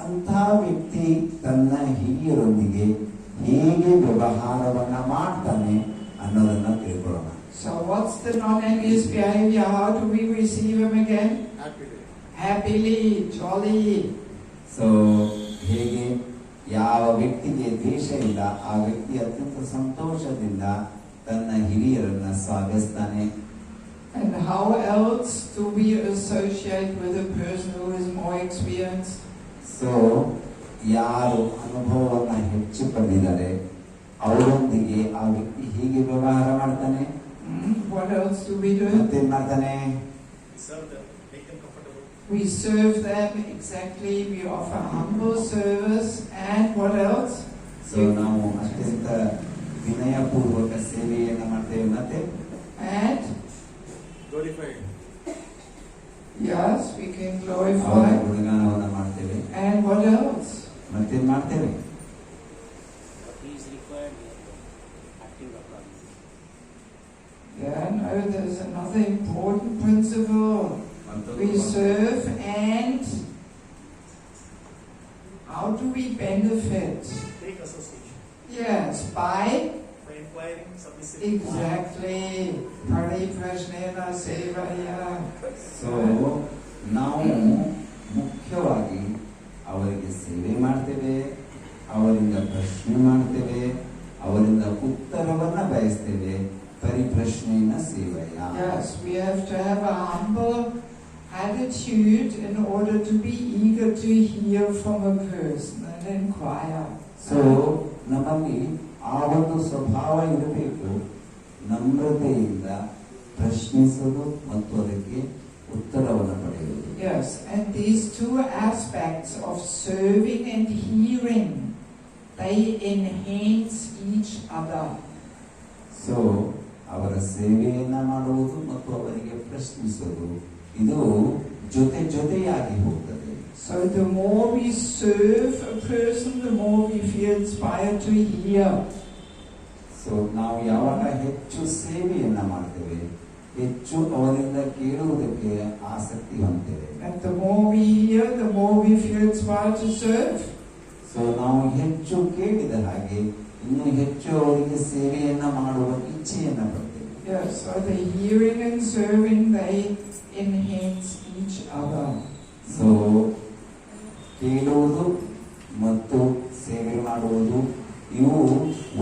ಅಂತ ವ್ಯಕ್ತಿ ತನ್ನ ಹಿರಿಯರೊಂದಿಗೆ ಹೇಗೆ ವ್ಯವಹಾರವನ್ನ ಮಾಡ್ತಾನೆ ಅನ್ನೋದನ್ನ ತಿಳ್ಕೊಳ್ಳೋಣ. So what's the non-envious behavior? How do we receive him again? Happily, jolly. So ಹೇಗೆ ಯಾವ ವ್ಯಕ್ತಿಗೆ ದ್ವೇಷ ಇಲ್ಲ ಆ ವ್ಯಕ್ತಿ ಅತ್ಯಂತ ಸಂತೋಷದಿಂದ ತನ್ನ ಹಿರಿಯರನ್ನ ಸ್ವಾಗತಿಸ್ತಾನೆ. And how else do we associate with a person who is more experienced? So ಯಾರು ಅನುಭವವನ್ನ ಹೆಚ್ಚು ಪಡೆದಿದ್ದಾರೆ ಅವರೊಂದಿಗೆ ಆ ವ್ಯಕ್ತಿ ಹೀಗೆ ವ್ಯವಹಾರ ಮಾಡ್ತಾನೆ. What else do we do? ಮತ್ತೇನ್ ಮಾಡ್ತಾನೆ? Serve them, make them comfortable. We serve them, exactly. We offer humble service. And what else? So ನಾವು ಅತ್ಯಂತ ವಿನಯಪೂರ್ವಕ ಸೇವೆಯನ್ನ ಮಾಡ್ತೇವೆ. ಮತ್ತೆ And Glorified. yes, we can ಅವರ glorify. ಗುಣಗಾನವನ್ನ ಮಾಡ್ತೇವೆ. And what else? ಮತ್ತೇನ್ ಮಾಡ್ತೇವೆ? What is required, we are acting accordingly. Yeah, no, there's another important principle. We serve, and how do we benefit? Take association. Yes, by By inquiring, submissive. exactly Pariprashnena Sevaya. So ನಾವು ಮುಖ್ಯವಾಗಿ ಅವರಿಗೆ ಸೇವೆ ಮಾಡ್ತೇವೆ, ಅವರಿಂದ ಪ್ರಶ್ನೆ ಮಾಡ್ತೇವೆ, ಅವರಿಂದ ಉತ್ತರವನ್ನ ಬಯಸ್ತೇವೆ. ಪರಿಪ್ರಶ್ನೆಯನ್ನ ಸೇವೆಯ. Yes, we have to have a humble attitude in order to be eager to hear from a person and inquire. So ನಮ್ಮಲ್ಲಿ ಆ ಒಂದು ಸ್ವಭಾವ ಇರಬೇಕು, ನಮ್ರತೆಯಿಂದ ಪ್ರಶ್ನಿಸೋದು ಮತ್ತು ಅದಕ್ಕೆ ಉತ್ತರವನ್ನು ಪಡೆಯುವುದು. Yes, and these two aspects of serving and hearing, they enhance each other. So ಅವರ ಸೇವೆಯನ್ನ ಮಾಡುವುದು ಮತ್ತು ಅವರಿಗೆ ಪ್ರಶ್ನಿಸುವುದು ಇದು ಜೊತೆಯಾಗಿ ಹೋಗ್ತದೆ. So the more we serve a person, the more we feel inspired to hear. So ನಾವು ಯಾವಾಗ ಹೆಚ್ಚು ಸೇವೆಯನ್ನ ಮಾಡ್ತೇವೆ, ಹೆಚ್ಚು ಅವರಿಂದ ಕೇಳುವುದಕ್ಕೆ ಆಸಕ್ತಿ ಹೊಂದ್ತೇವೆ. And the more we hear, the more we feel inspired to serve. So ನಾವು ಹೆಚ್ಚು ಕೇಳಿದ ಹಾಗೆ ಇನ್ನು ಹೆಚ್ಚು ಅವರಿಗೆ ಸೇವೆಯನ್ನ ಮಾಡುವ ಇಚ್ಛೆಯನ್ನ ಪಡ್ತೇವೆ. Yes, so the hearing and serving, they enhance each other. So ಕೇಳುವುದು ಮತ್ತು ಸೇವೆ ಮಾಡುವುದು ಇವು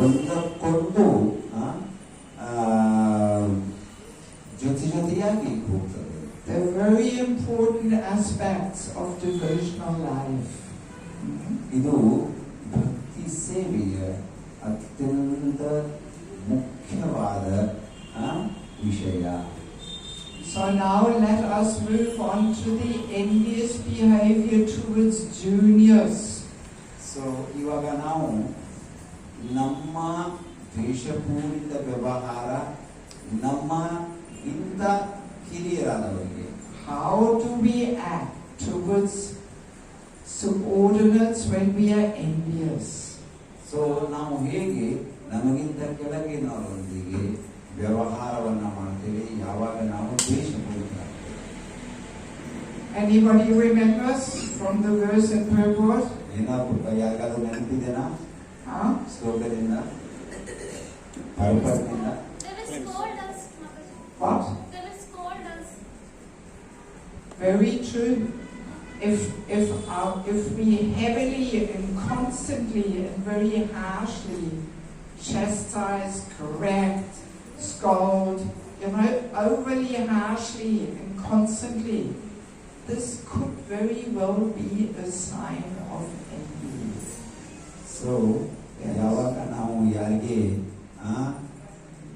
ಒಂದಕ್ಕೊಂದು ಜೊತೆಯಾಗಿ ಹೋಗ್ತದೆ. They're very important aspects of devotional life. ಇದು ಭಕ್ತಿ ಸೇವೆಯ ಅತ್ಯಂತ ಮುಖ್ಯವಾದ ವಿಷಯ. So now let us move on to the envious behavior towards juniors. So ಇವಾಗ ನಾವು ನಮ್ಮ ದ್ವೇಷಪೂರಿತ ವ್ಯವಹಾರ ನಮ್ಮ ಇಂಥ ಹಿರಿಯರಾದವರಿಗೆ How do we act towards subordinates when we are envious. So ನಾವು ಹೇಗೆ ನಮಗಿಂತ ಕೆಳಗಿನವರೊಂದಿಗೆ ವ್ಯವಹಾರವನ್ನ ಮಾಡ್ತೇವೆ ಯಾವಾಗ ನಾವು ದ್ವೇಷಪೂರಿತರಾಗ್ತೇವೆ. Anybody remembers from the verse in purport? ಏನಾದ್ರು ಯಾರಿಗಾದ್ರೂ ನೆನಪಿದೆನಾ Huh? ಶ್ಲೋಕದಿಂದ ಪರ್ಪಟ್ನಿಂದ? They will scold us, Mataji. What? They will scold us. Very true. If we heavily and constantly and very harshly chastise, correct, scold, overly harshly and constantly, this could very well be a sign of envy. So ಯಾವಾಗ ನಾವು ಯಾರಿಗೆ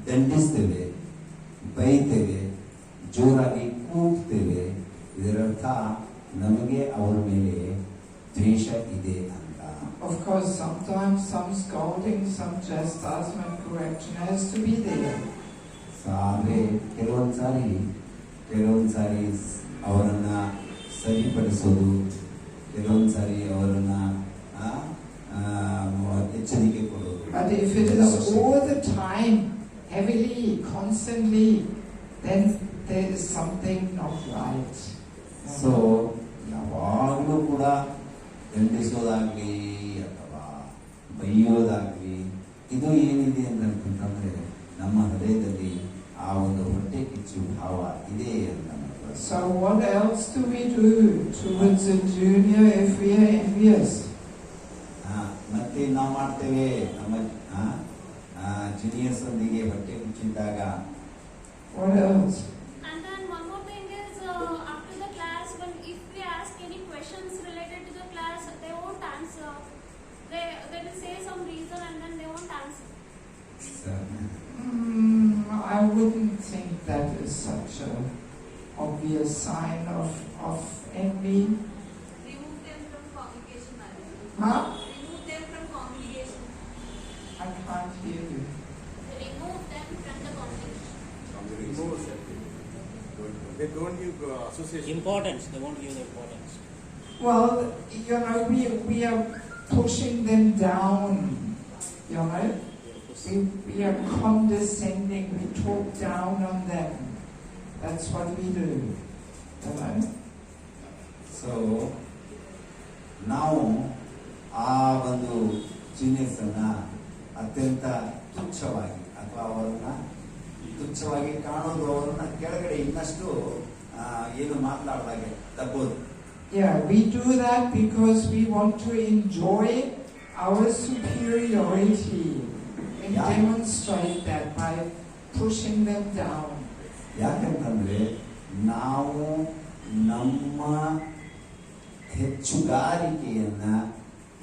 ದಂಡಿಸ್ತೇವೆ, ಬೈತೇವೆ, ಜೋರಾಗಿ ಕೂಗ್ತೇವೆ, ಇದರರ್ಥ ನಮಗೆ ಅವರ ಮೇಲೆ ದ್ವೇಷ ಇದೆ ಅಂತ. Of course, sometimes some scolding, some chastisement, correction has to be there. ಆದರೆ ಕೆಲವೊಂದ್ಸಾರಿ ಅವರನ್ನ ಸರಿಪಡಿಸೋದು, ಕೆಲವೊಂದ್ಸಾರಿ ಅವರನ್ನ ಎಚ್ಚರಿಕೆ ಕೊಡೋದು. But if it is all the time, heavily, constantly, then there is something not right. So ಯಾವಾಗಲೂ ಕೂಡ ದಂಡಿಸೋದಾಗ್ಲಿ ಅಥವಾ ಬೈಯೋದಾಗ್ಲಿ ಇದು ಏನಿದೆ ಅಂತಂದ್ರೆ ನಮ್ಮ ಹೃದಯದಲ್ಲಿ ಆ ಒಂದು ಹೊಟ್ಟೆ ಕಿಚ್ಚು ಭಾವ ಇದೆ ಅಂತ. So what else do we do towards a junior if we are envious? ಮತ್ತೆ ನಾವು ಮಾಡ್ತೇವೆ ನಮ್ಮ ಜೂನಿಯರ್ಸ್ ಒಂದಿಗೆ ಹೊಟ್ಟೆ ಕಿಚ್ಚಿದ್ದಾಗ. What else? And then one more thing is, after the class, if we ask any questions related to the class, they won't answer. They will say some reason and then they won't answer. I wouldn't think that is such an obvious sign of envy. Remove them from congregation, Madam. Huh? Remove them from congregation. I can't hear you. Remove them from the congregation. They don't give association. Importance, they won't give the importance. Well, we are pushing them down, We are condescending, we talk down on them. That's what we do, so ನಾವು ಆ ಒಂದು genius ಅನ್ನ ಅತ್ಯಂತ ತುಚ್ಛವಾಗಿ ಅಥವಾ ಅವರನ್ನ ತುಚ್ಛವಾಗಿ ಕಾಣೋದು, ಅವರನ್ನ ಕೆಳಗಡೆ ಇನ್ನಷ್ಟು ಏನು ಮಾತನಾಡಲಾಗೆ ತಪ್ಪೋದು. Yeah, we do that because we want to enjoy our superiority and demonstrate that by pushing them down. ಯಾಕಂತಂದ್ರೆ ನಾವು ನಮ್ಮ ಹೆಚ್ಚುಗಾರಿಕೆಯನ್ನ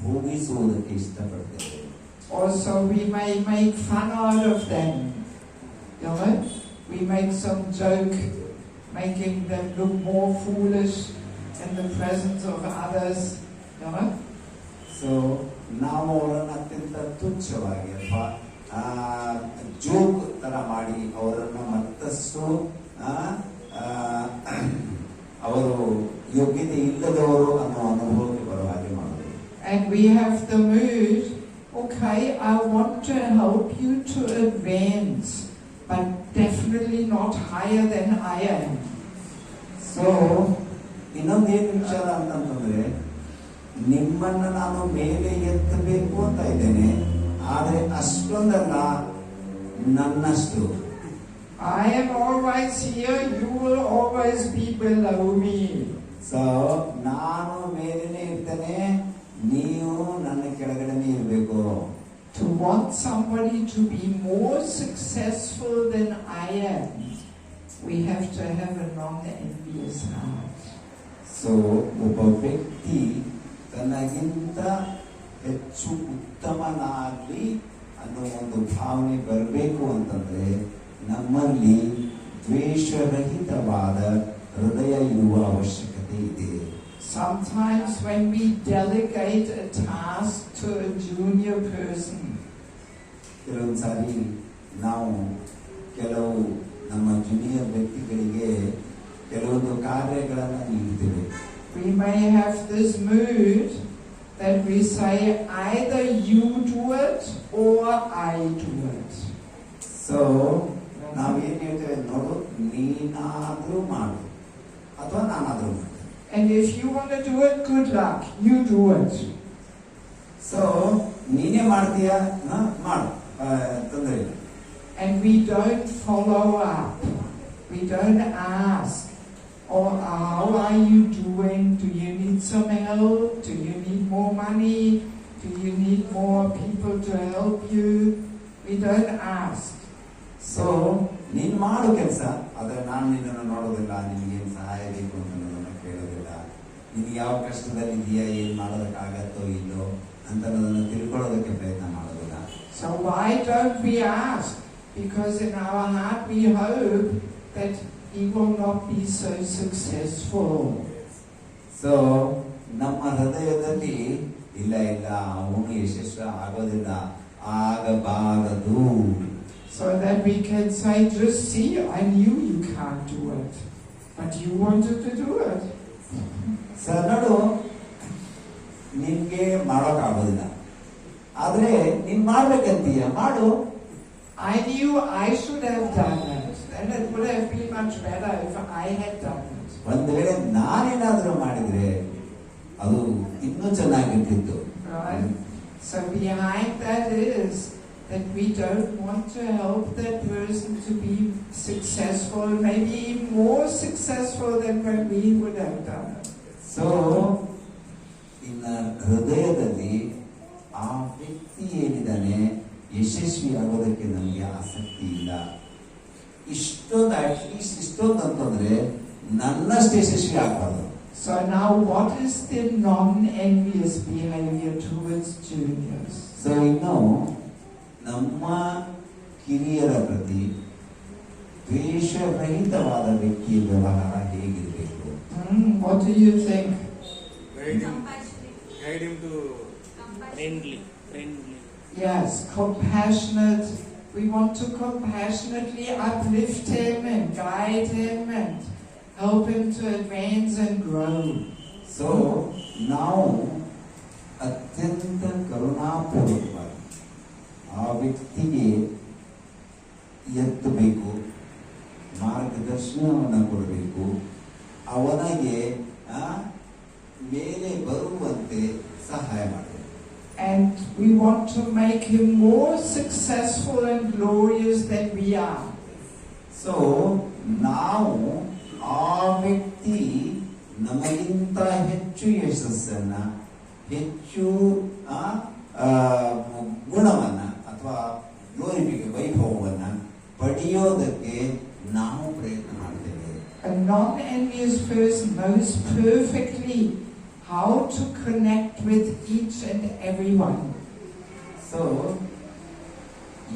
ಹೋಗಿಸುವುದಕ್ಕೆ ಇಷ್ಟಪಡ್ತೇವೆ. Also, we may make fun out of them. We make some joke, making them look more foolish in the presence of others. So ನಾವು ಅವರನ್ನು ಅತ್ಯಂತ ತುಚ್ಛವಾಗಿ ಅಥವಾ joke ತರ ಮಾಡಿ ಅವರನ್ನ ಮತ್ತಷ್ಟು ಅವರು ಯೋಗ್ಯತೆ ಇಲ್ಲದವರು ಅನ್ನೋ ಅನುಭವಕ್ಕೆ ಬರುವ ಹಾಗೆ ಮಾಡೋದು. And we have the mood, okay, I want to help you to advance, but definitely not higher than I am. So ಇನ್ನೊಂದೇನು ವಿಚಾರ ಅಂತಂತಂದ್ರೆ, ನಿಮ್ಮನ್ನ ನಾನು ಮೇಲೆ ಎತ್ತಬೇಕು ಅಂತ ಇದ್ದೇನೆ, ಆದ್ರೆ ಅಷ್ಟೊಂದಲ್ಲ, ನನ್ನಷ್ಟು. I am always here, you will always be below me. So ನಾನು ಮೇಲೇನೆ ಇರ್ತೇನೆ, ನೀವು ನನ್ನ ಕೆಳಗಡೆನೆ ಇರಬೇಕು. To want somebody to be more successful than I am, we have to have a non-envious heart. So ಒಬ್ಬ ವ್ಯಕ್ತಿ ತನಗಿಂತ ಹೆಚ್ಚು ಉತ್ತಮನಾಗಲಿ ಅನ್ನೋ ಒಂದು ಭಾವನೆ ಬರಬೇಕು ಅಂತಂದ್ರೆ ನಮ್ಮಲ್ಲಿ ದ್ವೇಷರಹಿತವಾದ ಹೃದಯ ಇರುವ ಅವಶ್ಯಕತೆ ಇದೆ. Sometimes when we delegate a task to a junior person, ಕೆಲವೊಂದು ಸಾರಿ ನಾವು ಕೆಲವು ನಮ್ಮ ಜೂನಿಯರ್ ವ್ಯಕ್ತಿಗಳಿಗೆ ಕೆಲವೊಂದು ಕಾರ್ಯಗಳನ್ನು ನೀಡ್ತೇವೆ. we may have this mood that we say either you do it or I do it. So ನಾವೇನು ಹೇಳ್ತೇವೆ ನೋಡು, ನೀನಾದ್ರೂ ಮಾಡು ಅಥವಾ ನಾನಾದ್ರೂ ಮಾಡು. And if you want to do it, good luck, you do it. So ನೀನೇ ಮಾಡ್ತೀಯಾ, ಮಾಡು, ತೊಂದರೆ ಇಲ್ಲ. And we don't follow up. We don't ask, or how are you doing? Do you need some help? Do you need more money? Do you need more people to help you? We don't ask. So ನೀನು ಮಾಡು ಕೆಲಸ, ಆದರೆ ನಾನು ನಿನ್ನನ್ನು ನೋಡೋದಿಲ್ಲ, ನಿನಗೇನು ಸಹಾಯ ಬೇಕು ಅಂತ ನನ್ನನ್ನು ಕೇಳೋದಿಲ್ಲ, ನಿನಗೆ ಯಾವ ಕಷ್ಟದಲ್ಲಿ ಇದೆಯಾ, ಏನು ಮಾಡೋದಕ್ಕಾಗತ್ತೋ ಇಲ್ಲೋ ಅಂತ ನನ್ನನ್ನು ತಿಳ್ಕೊಳ್ಳೋದಕ್ಕೆ ಪ್ರಯತ್ನ ಮಾಡೋದಿಲ್ಲ. So why don't we ask? Because in our heart we hope that he will not be so successful. So ನಮ್ಮ ಹೃದಯದಲ್ಲಿ ಇಲ್ಲ ಅವನು ಯಶಸ್ವಿ ಆಗೋದಿಲ್ಲ, ಆಗಬಾರದು. So that we can say, just see, I knew you can't do it, but you wanted to do it. Sir ನೋಡು, ನಿನ್ಗೆ ಮಾಡೋಕ್ಕಾಗೋದಿಲ್ಲ, ಆದ್ರೆ ನೀನ್ ಮಾಡ್ಬೇಕಂತೀಯ, ಮಾಡು. I knew I should have done it, and it would have been much better if I had done it. ಒಂದ್ ವೇಳೆ ನಾನೇನಾದ್ರೂ ಮಾಡಿದ್ರೆ ಅದು ಇನ್ನೂ ಚೆನ್ನಾಗಿರ್ತಿತ್ತು. Right? So behind that is that we don't want to help that person to be successful, maybe even more successful than when we would have done it. So ಇನ್ನ ಹೃದಯದಲ್ಲಿ ಆ ವ್ಯಕ್ತಿ ಏನಿದ್ದಾನೆ ಯಶಸ್ವಿ ಆಗೋದಕ್ಕೆ ನಮಗೆ ಆಸಕ್ತಿ ಇಲ್ಲ. ಇಷ್ಟೊಂದು ಅಟ್ಲೀಸ್ಟ್ ಇಷ್ಟೊಂದು ಅಂತಂದ್ರೆ ನನ್ನಷ್ಟು ಯಶಸ್ವಿ ಆಗಬಾರ್ದು. So now what is the non-envious behavior towards juniors? So ಇನ್ನು ನಮ್ಮ ಕಿರಿಯರ ಪ್ರತಿ ದ್ವೇಷರಹಿತವಾದ ವ್ಯಕ್ತಿಯ ವ್ಯವಹಾರ ಹೇಗಿರಬೇಕು? What do you think? Guide him to friendly. Yes, compassionate. We want to compassionately uplift him and guide him and help him to advance and grow. So ನಾವು ಅತ್ಯಂತ ಕರುಣಾಪೂರ್ವಕವಾಗಿ ಆ ವ್ಯಕ್ತಿಗೆ ಎತ್ತಬೇಕು, ಮಾರ್ಗದರ್ಶನವನ್ನು ಕೊಡಬೇಕು, ಅವನಿಗೆ ಮೇಲೆ ಬರುವಂತೆ ಸಹಾಯ ಮಾಡಬೇಕು. And we want to make him more successful and glorious than we are. So ನಾವು ಆ ವ್ಯಕ್ತಿ ನಮಗಿಂತ ಹೆಚ್ಚು ಯಶಸ್ಸನ್ನ, ಹೆಚ್ಚು ಗುಣವನ್ನ ಅಥವಾ ವೈಭವವನ್ನ ಪಡೆಯೋದಕ್ಕೆ ನಾವು ಪ್ರಯತ್ನ ಮಾಡ್ತೇವೆ. A non-envious person knows perfectly how to connect with each and everyone. So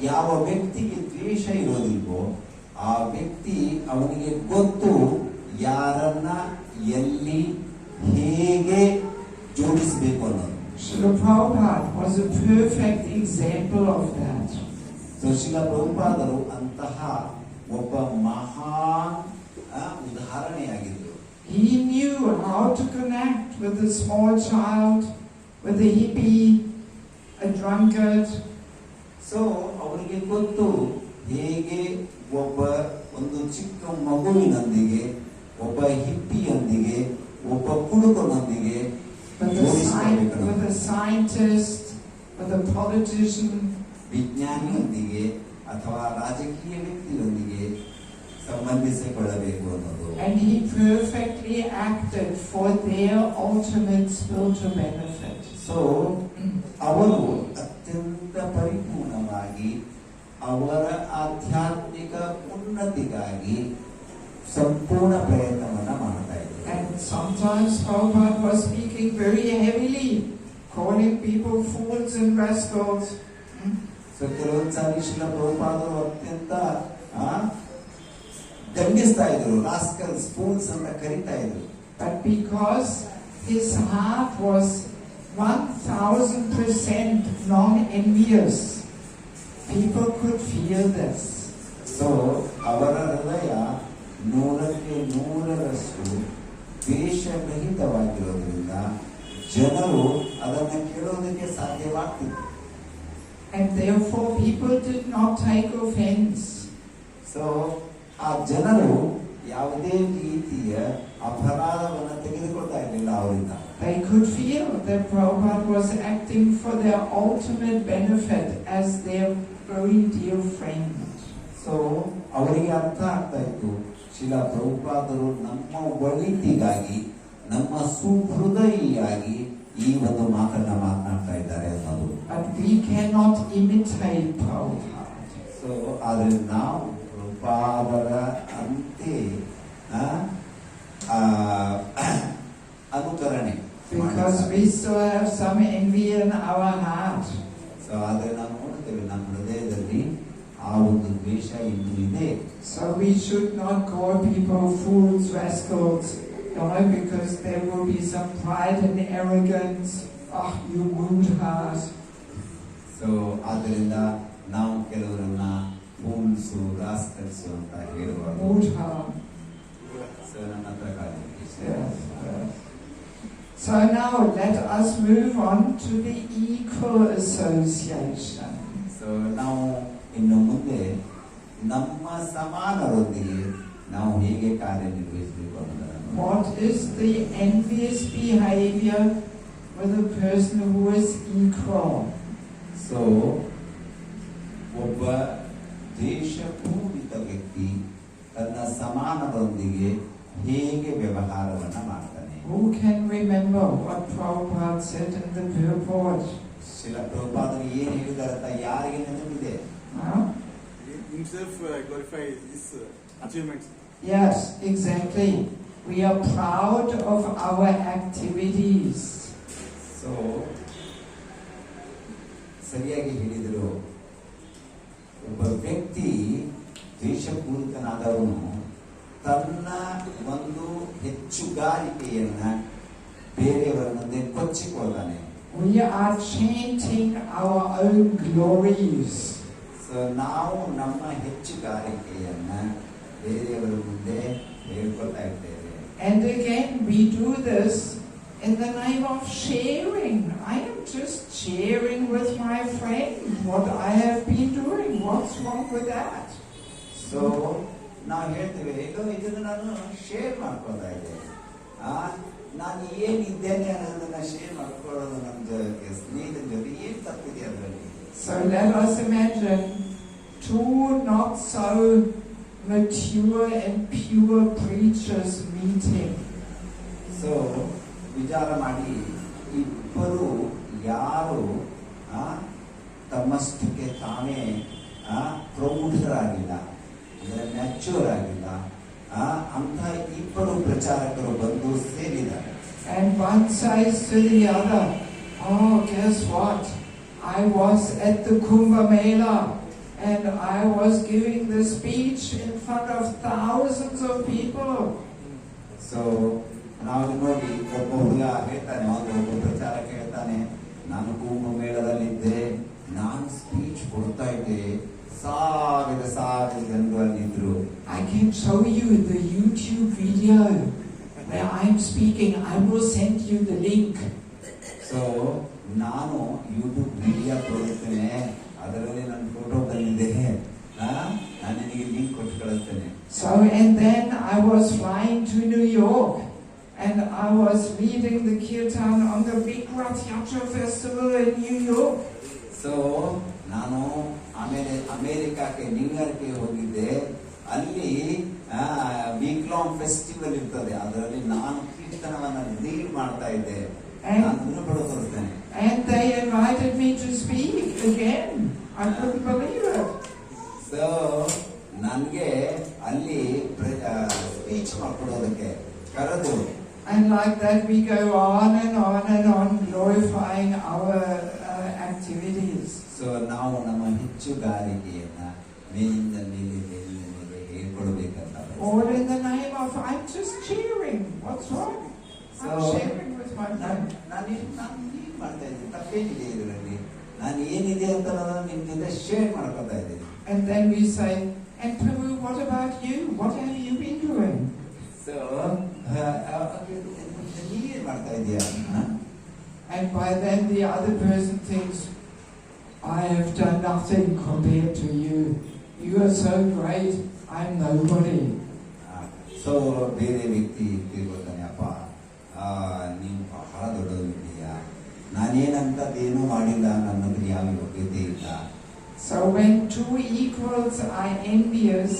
ಯಾವ ವ್ಯಕ್ತಿಗೆ ದ್ವೇಷ ಇರೋದಿಲ್ವೋ ಆ ವ್ಯಕ್ತಿ ಅವನಿಗೆ ಗೊತ್ತು ಯಾರನ್ನ ಎಲ್ಲಿ ಹೇಗೆ ಜೋಡಿಸಬೇಕು ಅನ್ನೋದು. Srila Prabhupada was a perfect example of that. So Srila ಪ್ರಭುಪಾದರು ಅಂತಹ ಒಬ್ಬ ಮಹಾನ್ ಉದಾಹರಣೆಯಾಗಿದ್ದರು. He knew how to connect with a small child, with a hippie, a drunkard. So ಅವರಿಗೆ ಗೊತ್ತು ಹೇಗೆ ಒಂದು ಚಿಕ್ಕ ಮಗುವಿನೊಂದಿಗೆ, ಒಬ್ಬ ಹಿಪ್ಪಿಯೊಂದಿಗೆ, ಒಬ್ಬ ಕುಡುಕನೊಂದಿಗೆ, with a scientist, with a politician, ವಿಜ್ಞಾನಿಯೊಂದಿಗೆ ಅಥವಾ ರಾಜಕೀಯ ವ್ಯಕ್ತಿಯೊಂದಿಗೆ ಸಂಬಂಧಿಸಿಕೊಳ್ಳಬೇಕು ಅನ್ನೋದು. And he perfectly acted for their ultimate spiritual benefit. So ಅವರು ಅತ್ಯಂತ ಪರಿಪೂರ್ಣವಾಗಿ ಅವರ ಆಧ್ಯಾತ್ಮಿಕ ಉನ್ನತಿಗಾಗಿ ಸಂಪೂರ್ಣ ಪ್ರಯತ್ನವನ್ನ ಮಾಡ್ತಾ ಇದ್ದಾರೆ. And sometimes Prabhupada was speaking very heavily, calling people fools and rascals. So ಕೆಲವೊಂದ್ಸಾರಿ ಶ್ರೀಲ ಪ್ರಭುಪಾದರು ಅತ್ಯಂತ ದಂಡಿಸ್ತಾ ಇದ್ರು, ರಾಸ್ಕಲ್ಸ್, ಫೂಲ್ಸ್ ಅಂತ ಕರೀತಾ ಇದ್ರು. But because his heart was 1000% non-envious, people could feel this. So ಅವರ ಹೃದಯ 100% ದ್ವೇಷರಹಿತವಾಗಿರೋದ್ರಿಂದ ಜನರು ಅದನ್ನು ಕೇಳೋದಕ್ಕೆ ಸಾಧ್ಯವಾಗ್ತಿತ್ತು. And therefore people did not take offense. So ಆ ಜನರು ಯಾವುದೇ ರೀತಿಯ ಅಪರಾಧವನ್ನು ತೆಗೆದುಕೊಳ್ತಾ ಇರಲಿಲ್ಲ ಅವರಿಂದ. They could feel that Prabhupada was acting for their ultimate benefit as their very dear friend. So ಅವರಿಗೆ ಅರ್ಥ ಆಗ್ತಾ ಇತ್ತು, ಶ್ರೀಲ ಪ್ರಭುಪಾದರು ನಮ್ಮ ಒಳಿತಿಗಾಗಿ, ನಮ್ಮ ಸುಹೃದಯಿಯಾಗಿ ಈ ಒಂದು ಮಾತನ್ನ ಮಾತನಾಡ್ತಾ ಇದ್ದಾರೆ ಅನ್ನೋದು. But we cannot imitate Prabhupada. So ಆದ್ರೆ ನಾವು ಪ್ರಭುಪಾದರ ಅಂತೆ ಅನುಕರಣೆ, Because we still have some envy in our heart. So ಆದ್ರೆ ನಾವು ನೋಡ್ತೇವೆ ನಮ್ಮ ಹೃದಯದಲ್ಲಿ ಆ ಒಂದು ದ್ವೇಷ ಇನ್ನೂ ಇದೆ. So we should not call people fools, rascals, because there will be some pride and arrogance. Ah, you mood heart. So ಆದ್ದರಿಂದ ನಾವು ಕೆಲವರನ್ನ ಫೂಲ್ಸು, ರಾಸ್ಕಲ್ಸು ಅಂತ ಹೇಳುವಾಗ Mood heart. ಸೊ ನನ್ನ ಪ್ರಕಾರ Yes. So now let us move on to the equal association. So ನಾವು ಇನ್ನು ಮುಂದೆ ನಮ್ಮ ಸಮಾನರೊಂದಿಗೆ ನಾವು ಹೇಗೆ ಕಾರ್ಯನಿರ್ವಹಿಸಬೇಕು ಅನ್ನೋದನ್ನು. What is the envious behavior with a person who is equal? So ಒಬ್ಬ ದೇಶಪೂರಿತ ವ್ಯಕ್ತಿ ತನ್ನ ಸಮಾನರೊಂದಿಗೆ ಹೇಗೆ ವ್ಯವಹಾರವನ್ನ ಮಾಡ್ತಾನೆ? Who can remember what Prabhupada said in the purport? Srila ಪ್ರಭುಪಾದರು ಏನು ಹೇಳಿದಾರೆ ಅಂತ ಯಾರಿಗೆ ನೆನಪಿದೆ? Himself glorify his achievements. Yes, exactly. We are proud of our activities. So ಸರಿಯಾಗಿ ಹೇಳಿದರು. ಒಬ್ಬ ವ್ಯಕ್ತಿ ದೇಶಪೂರಿತನಾದವನು ತನ್ನ ಒಂದು ಹೆಚ್ಚುಗಾರಿಕೆಯನ್ನ ಬೇರೆಯವರ ಮುಂದೆ ಕೊಚ್ಚಿಕೊಳ್ತಾನೆ. We are chanting our own glories. So ನಾವು ನಮ್ಮ ಹೆಚ್ಚುಗಾರಿಕೆಯನ್ನ ಬೇರೆಯವರ ಮುಂದೆ ಹೇಳ್ಕೊಳ್ತಾ ಇರ್ತೇವೆ. And again, we do this in the name of sharing. I am just sharing with my friend what I have been doing. What's wrong with that? So ನಾವು ಹೇಳ್ತೇವೆ, ಇದನ್ನು ನಾನು ಶೇರ್ ಮಾಡ್ಕೊಳ್ತಾ ಇದ್ದೇನೆ. ನಾನು ಏನಿದ್ದೇನೆ ಅನ್ನೋದನ್ನ ಶೇರ್ ಮಾಡ್ಕೊಳ್ಳೋದು ನಮ್ಮ ಸ್ನೇಹಿತರ ಜೊತೆ ಏನು ತಪ್ಪಿದೆ ಅದರಲ್ಲಿ? So let us imagine two not so mature and pure preachers meeting. So ವಿಚಾರ ಮಾಡಿ, ಇಬ್ಬರು ಯಾರು ತಮ್ಮಷ್ಟಕ್ಕೆ ತಾವೇ ಪ್ರೌಢರಾಗಿಲ್ಲ, ಅಂದರೆ ಮ್ಯಾಚ್ಯೂರ್ ಆಗಿಲ್ಲ, ಅಂತ ಇಬ್ಬರು ಪ್ರಚಾರಕರು ಬಂದು ಸೇರಿದ್ದಾರೆ. And one says to the other, oh, guess what? I was at the Kumbh Mela and I was giving the speech in front of thousands of people. So ನಾವು ನೋಡಿ, ಒಬ್ಬ ಹುಡುಗ ಹೇಳ್ತಾನೆ, ಒಬ್ಬ ಪ್ರಚಾರಕ ಹೇಳ್ತಾನೆ, ನಾನು ಕುಂಭಮೇಳದಲ್ಲಿದ್ದೆ, ನಾನು ಸ್ಪೀಚ್ ಕೊಡ್ತಾ ಇದ್ದೆ, ಸಾವಿರ ಜನರು ಅಲ್ಲಿದ್ರು. I can show you the YouTube video where I'm speaking. I will send you the link. So ನಾನು ಯೂಟ್ಯೂಬ್ ವಿಡಿಯೋ ತೋರಿಸ್ತೇನೆ, ಅದರಲ್ಲಿ ನನ್ನ ಫೋಟೋ ಬಂದಿದೆ, ನಾನು ನಿನಗೆ ಲಿಂಕ್ ಕೊಟ್ಟು ಕಳಿಸ್ತೇನೆ. So and then I was flying to New York and I was leading the kirtan on the big Rath Yatra festival in New York. So ನಾನು ಆಮೇಲೆ ಅಮೇರಿಕಾಕ್ಕೆ, ನ್ಯೂಯಾರ್ಕ್ಗೆ ಹೋಗಿದ್ದೆ. ಅಲ್ಲಿ ವೀಕ್ ಲಾಂಗ್ ಫೆಸ್ಟಿವಲ್ ಇರ್ತದೆ, ಅದರಲ್ಲಿ ನಾನು ಕೀರ್ತನವನ್ನ ಲೀಡ್ ಮಾಡ್ತಾ ಇದ್ದೆ. ನಾನು ತೋರಿಸ್ತೇನೆ. And they invited me to speak again. I couldn't believe it. So ನನಗೆ ಅಲ್ಲಿ ಸ್ಪೀಚ್ ಮಾಡ್ಕೊಡೋದಕ್ಕೆ ಕರೆದು. And like that we go on and on and on glorifying our activities. So ನಾವು ನಮ್ಮ ಹೆಚ್ಚುಗಾರಿಕೆಯನ್ನ ಮೇಲಿಂದ ಮೇಲೆ ಹೇಳ್ಕೊಳ್ಬೇಕಂತ. All in the name of I'm just cheering. What's wrong? I'm sharing with my friend. ನಾನು ಏನು ಮಾಡ್ತಾ ಇದ್ದೀನಿ, ತಪ್ಪೇನಿದೆ ಇದರಲ್ಲಿ? ನಾನು ಏನಿದೆ ಅಂತ ನಾನು ನಿಮ್ಮ ಜೊತೆ ಶೇರ್ ಮಾಡ್ಕೊತಾ ಇದ್ದೀನಿ. And then we say, and Prabhu, what about you? What have you been doing? So ನೀನ್ ಮಾಡ್ತಾ ಇದೀಯ? And by then the other person thinks, I have done nothing compared to you. You are so great, I'm nobody. So ಬೇರೆ ವ್ಯಕ್ತಿ ತಿಳ್ಕೊತಾನೆ, ಅಪ್ಪ ನೀವು ಬಹಳ ದೊಡ್ಡವರಿದ್ದೀಯಾ, ನಾನೇನಂತದ್ದೇನೂ ಮಾಡಿಲ್ಲ, ನನ್ನ ಹತ್ರ ಯಾವ ಯೋಗ್ಯತೆ ಇಲ್ಲ. So when two equals are envious,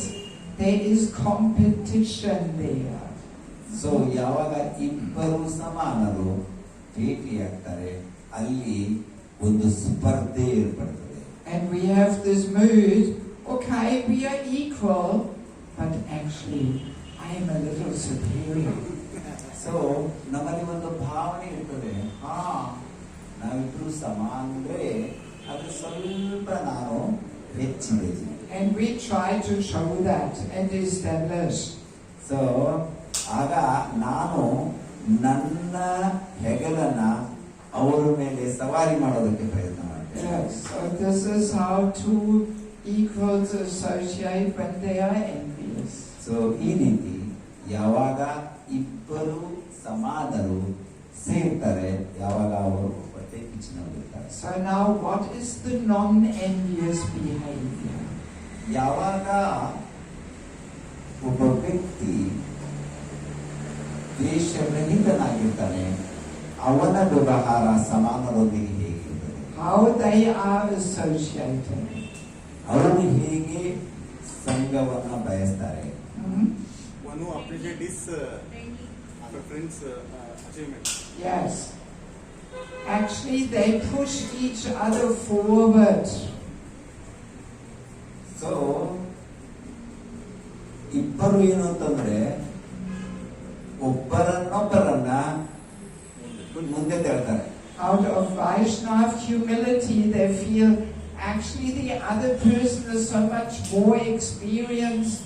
there is competition there. So ಯಾವಾಗ ಇಬ್ಬರು ಸಮಾನರು ಭೇಟಿಯಾಗ್ತಾರೆ, ಅಲ್ಲಿ ಒಂದು ಸ್ಪರ್ಧೆ ಏರ್ಪಡ್ತದೆ. And we have this mood, okay, we are equal, but actually I am a little superior. So ನಮ್ಮಲ್ಲಿ ಒಂದು ಭಾವನೆ ಇರ್ತದೆ, ನಾವಿಬ್ರು ಸಮಾನ ಅಂದ್ರೆ ಅದು ಸ್ವಲ್ಪ ನಾನು ಹೆಚ್ಚಿದ್ದೀನಿ. And we try to show that and establish. So ಆಗ ನಾನು ನನ್ನ ಹೆಗಲನ್ನ ಅವರ ಮೇಲೆ ಸವಾರಿ ಮಾಡೋದಕ್ಕೆ ಪ್ರಯತ್ನ ಮಾಡ್ತೇನೆ. Yes, so this is how two equals associate when they are envious. So ಈ ರೀತಿ ಯಾವಾಗ ಇಬ್ಬರು ಸಮಾನರು ಸೇರ್ತಾರೆ, ಯಾವಾಗ ಅವರು ಹೊಟ್ಟೆ ಕಿಚ್ಚಿನಲ್ಲಿರ್ತಾರೆ. So now what is the non-envious behavior? ಯಾವಾಗ ಒಬ್ಬ ವ್ಯಕ್ತಿ ದ್ವೇಷರಹಿತನಾಗಿರ್ತಾನೆ, ಅವನ ವ್ಯವಹಾರ ಸಮಾನರೊಂದಿಗೆ ಹೇಗಿರ್ತದೆ? How they are associated. ಅವರು ಹೇಗೆ ಸಂಘವನ್ನ ಬಯಸ್ತಾರೆ? One who appreciate his friend's achievement. Yes. Actually, they push each other forward. So ಇಬ್ಬರು ಏನು ಅಂತಂದ್ರೆ ಒಬ್ಬರನ್ನೊಬ್ಬರನ್ನ ಮುಂದೆ ತಳ್ತಾರೆ. Out of Vaishnav humility, they feel actually the other person is so much more experienced,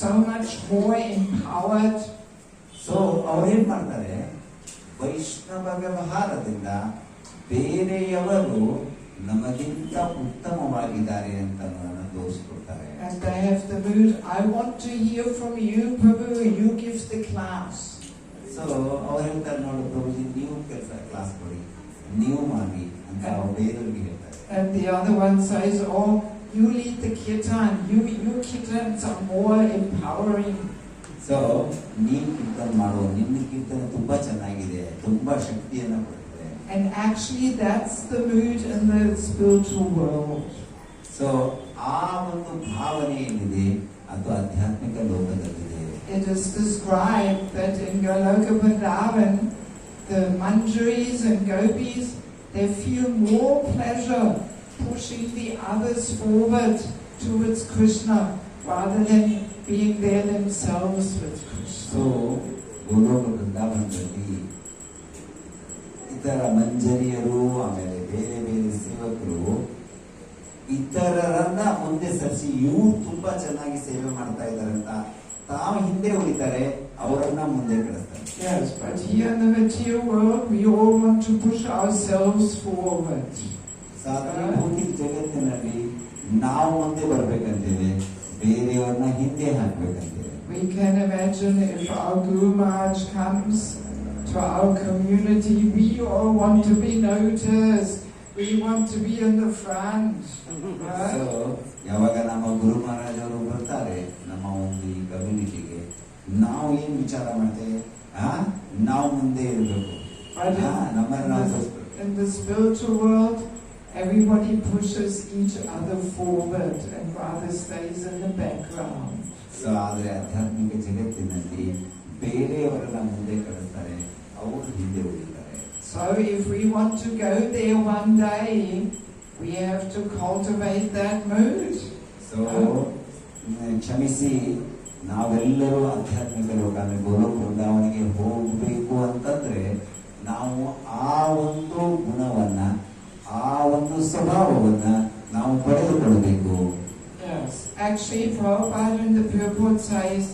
so much more empowered. So ಅವ್ರೇನ್ ಮಾಡ್ತಾರೆ, ವೈಷ್ಣವ ವ್ಯವಹಾರದಿಂದ ಬೇರೆಯವರು ನಮಗಿಂತ ಉತ್ತಮವಾಗಿದ್ದಾರೆ ಅಂತ ತೋರಿಸ್ಕೊಡ್ತಾರೆ. And they have the mood, I want to hear from you, Prabhu, you give the class. So ಅವ್ರು ಹೇಳ್ತಾರೆ, ನೋಡು ಪ್ರಭುಜಿ, ನೀವು ಕೆಲಸ ಕ್ಲಾಸ್ ಕೊಡಿ, ನೀವು ಮಾಡಿ ಅಂತ ಅವ್ರು ಬೇರೆಯವ್ರಿಗೆ ಹೇಳ್ತಾರೆ. And the other one says, oh, you lead the kirtan, you kirtans are more empowering. So ನೀನ್ ಕೀರ್ತನೆ ಮಾಡು, ನಿನ್ನ ಕೀರ್ತನೆ ತುಂಬಾ ಚೆನ್ನಾಗಿದೆ, ತುಂಬಾ ಶಕ್ತಿಯನ್ನ ಕೊಡುತ್ತೆ. And actually that's the mood in the spiritual world. So ಆ ಒಂದು ಭಾವನೆ ಏನಿದೆ ಅದು ಆಧ್ಯಾತ್ಮಿಕ ಲೋಕದಲ್ಲಿದೆ. It is described that in Goloka Vrindavan, the manjaris and gopis, they feel more pleasure pushing the others forward towards Krishna rather than being there themselves with Krishna. So Goloka ವೃಂದಾವನದಲ್ಲಿ ಇತರ ಮಂಜರಿಯರು, ಆಮೇಲೆ ಬೇರೆ ಬೇರೆ ಸೇವಕರು ಇತರರನ್ನ ಮುಂದೆ ಸರಿಸಿ ಇವ್ರು ತುಂಬಾ ಚೆನ್ನಾಗಿ ಸೇವೆ ಮಾಡ್ತಾ ಇದ್ದಾರೆ ಅಂತ ತಾವು ಹಿಂದೆ ಉಳಿತಾರೆ, ಅವರನ್ನ ಮುಂದೆ ಕಳಿಸ್ತಾರೆ. Yes, but here in the material world, we all want to push ourselves forward. ಸಾಧಾರಣ ಭೌತಿಕ ಜಗತ್ತಿನಲ್ಲಿ ನಾವು ಮುಂದೆ ಬರ್ಬೇಕಂತೇವೆ, ಬೇರೆಯವ್ರನ್ನ ಹಿಂದೆ ಹಾಕ್ಬೇಕಂತೇವೆ. We can imagine if our Guru Maharaj comes to our community, we all want to be noticed. We want to be in the front. Right? So, ಯಾವಾಗ ನಮ್ಮ ಗುರು ಮಹಾರಾಜ್ ಅವರು ಬರ್ತಾರೆ ನಮ್ಮ ಒಂದು ಈ ಕಮ್ಯುನಿಟಿಗೆ, ನಾವು ಏನ್ ವಿಚಾರ ಮಾಡ್ತೇವೆ, ನಾವು ಮುಂದೆ ಇರಬೇಕು, ನಮ್ಮನ್ನ ನಾವು ತೋರಿಸ್ಬೇಕು. In the spiritual world, everybody pushes each other forward and rather stays in the background. So ಆದ್ರೆ ಆಧ್ಯಾತ್ಮಿಕ ಜಗತ್ತಿನಲ್ಲಿ ಬೇರೆಯವರನ್ನ ಮುಂದೆ ಕಳಿಸ್ತಾರೆ, ಅವರು ಹಿಂದೆ ಉಳಿತಾರೆ. So if we want to go there one day, we have to cultivate that mood. So ಕ್ಷಮಿಸಿ, ನಾವೆಲ್ಲರೂ ಆಧ್ಯಾತ್ಮಿಕ ಲೋಕ ಅಂದ್ರೆ ಗೋಲೋಕ ವೃಂದಾವನಿಗೆ ಹೋಗ್ಬೇಕು ಅಂತಂದ್ರೆ ನಾವು ಆ ಒಂದು ಗುಣವನ್ನ, ಆ ಒಂದು ಸ್ವಭಾವವನ್ನ ನಾವು ಪಡೆದುಕೊಳ್ಳಬೇಕು. Yes, actually Prabhupada in the purport says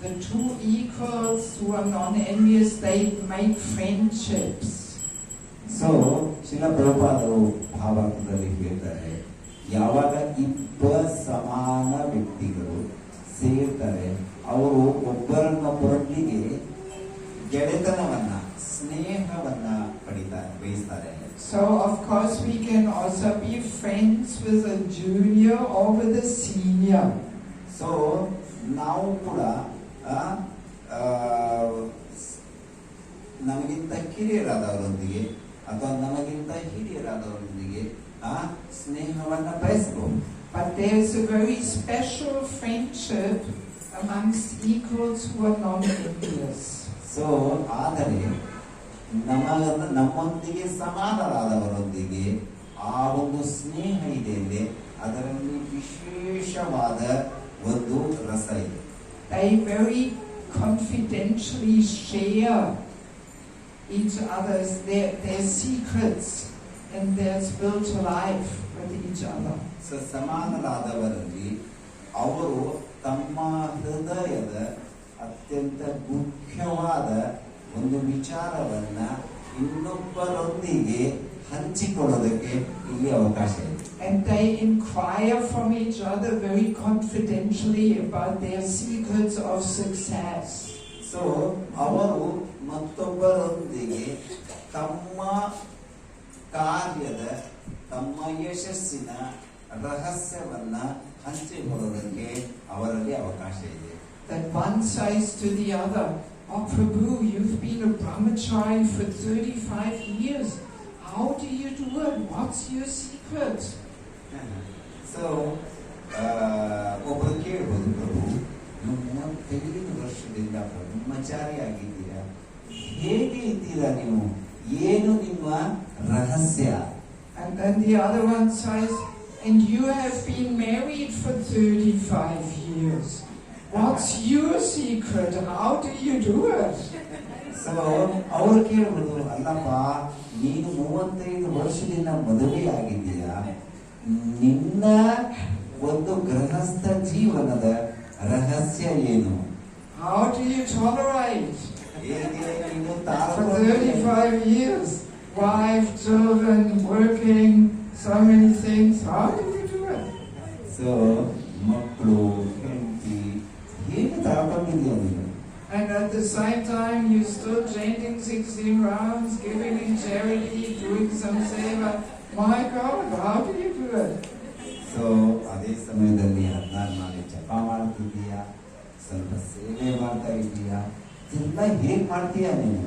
the two equals who are non-envious, they make friendships. So Srila ಪ್ರಭುಪಾದರು ಭಾವಾರ್ಥದಲ್ಲಿ ಹೇಳ್ತಾರೆ, ಯಾವಾಗ ಇಬ್ಬ ಸಮಾನ ವ್ಯಕ್ತಿಗಳು ಸೇರ್ತಾರೆ, ಅವರು ಒಬ್ಬರನ್ನೊಬ್ಬರೊಂದಿಗೆ ಗೆಳೆತನವನ್ನ ಸ್ನೇಹವನ್ನ ಬಯಸ್ತಾರೆ. So of course we can also be friends with a junior or with a senior. So ನಾವು ಕೂಡ ನಮಗಿಂತ ಕಿರಿಯರಾದವರೊಂದಿಗೆ ಅಥವಾ ನಮಗಿಂತ ಹಿರಿಯರಾದವರೊಂದಿಗೆ ಸ್ನೇಹವನ್ನ ಬಯಸಬಹುದು. But there is a very special friendship amongst equals who are non-envious. So ಆದರೆ ನಮ್ಮೊಂದಿಗೆ ಸಮಾನರಾದವರೊಂದಿಗೆ ಆ ಒಂದು ಸ್ನೇಹ ಇದೆ, ಅದರಲ್ಲಿ ವಿಶೇಷವಾದ ಒಂದು ರಸ ಇದೆ. They very confidentially share each other's their secrets in their spiritual life with each other. So ಸಮಾನರಾದವರಲ್ಲಿ ಅವರು ತಮ್ಮ ಹೃದಯದ ಅತ್ಯಂತ ಮುಖ್ಯವಾದ ಒಂದು ವಿಚಾರವನ್ನ ಇನ್ನೊಬ್ಬರೊಂದಿಗೆ ಹಂಚಿಕೊಳ್ಳೋದಕ್ಕೆ ಇಲ್ಲಿ ಅವಕಾಶ ಇದೆ. And they inquire from each other very confidentially about their secrets of success. So ಅವರು ಮತ್ತೊಬ್ಬರೊಂದಿಗೆ ತಮ್ಮ ಕಾರ್ಯದ ತಮ್ಮ ಯಶಸ್ಸಿನ ರಹಸ್ಯವನ್ನ ಹಂಚಿಕೊಳ್ಳೋದಕ್ಕೆ ಅವರಲ್ಲಿ ಅವಕಾಶ ಇದೆ. That one says to the other, "Oh Prabhu, you've been a brahmachari for 35 years. How do you do it? What's your secret?" So ಒಬ್ಬರು ಕೇಳ್ಬೋದು, ಪ್ರಭು ನೀವು 35 ವರ್ಷದಿಂದ ಬ್ರಹ್ಮಚಾರಿ ಆಗಿದ್ದೀರಾ, ಹೇಗೆ ಇದ್ದೀರಾ ನೀವು, ಏನು ನಿಮ್ಮ ರಹಸ್ಯ? And then the other one says, "And you have been married for 35 years. What's your secret? How do you do it?" So ಅವ್ರು ಕೇಳ್ಬೋದು, ಅಲ್ಲಪ್ಪ ನೀನು 35 ವರ್ಷದಿಂದ ಮದುವೆ ಆಗಿದ್ದೀಯಾ, ನಿನ್ನ ಒಂದು ಗೃಹಸ್ಥ ಜೀವನದ ರಹಸ್ಯ ಏನು? How do you tolerate? ಹೇಗೆ ನೀನು For 35 years, wife, children, working, so many things. How do you do it? So ಮಕ್ಕಳು, ಹೆಂಡತಿ, ಹೇಗೆ ತಾಳ್ಕೊಂಡಿದ್ಯಾ ನೀನು? And at the same time, you still chanting 16 rounds, giving in charity, doing some seva. My God, how do you do it? So ಅದೇ ಸಮಯದಲ್ಲಿ 14 ನಾಳೆ ಜಪ ಮಾಡ್ತಿದ್ದೀಯಾ, ಸ್ವಲ್ಪ ಸೇವೆ ಮಾಡ್ತಾ ಇದೀಯಾ, ಇದೆಲ್ಲ ಹೇಗೆ ಮಾಡ್ತೀಯಾ ನೀನು?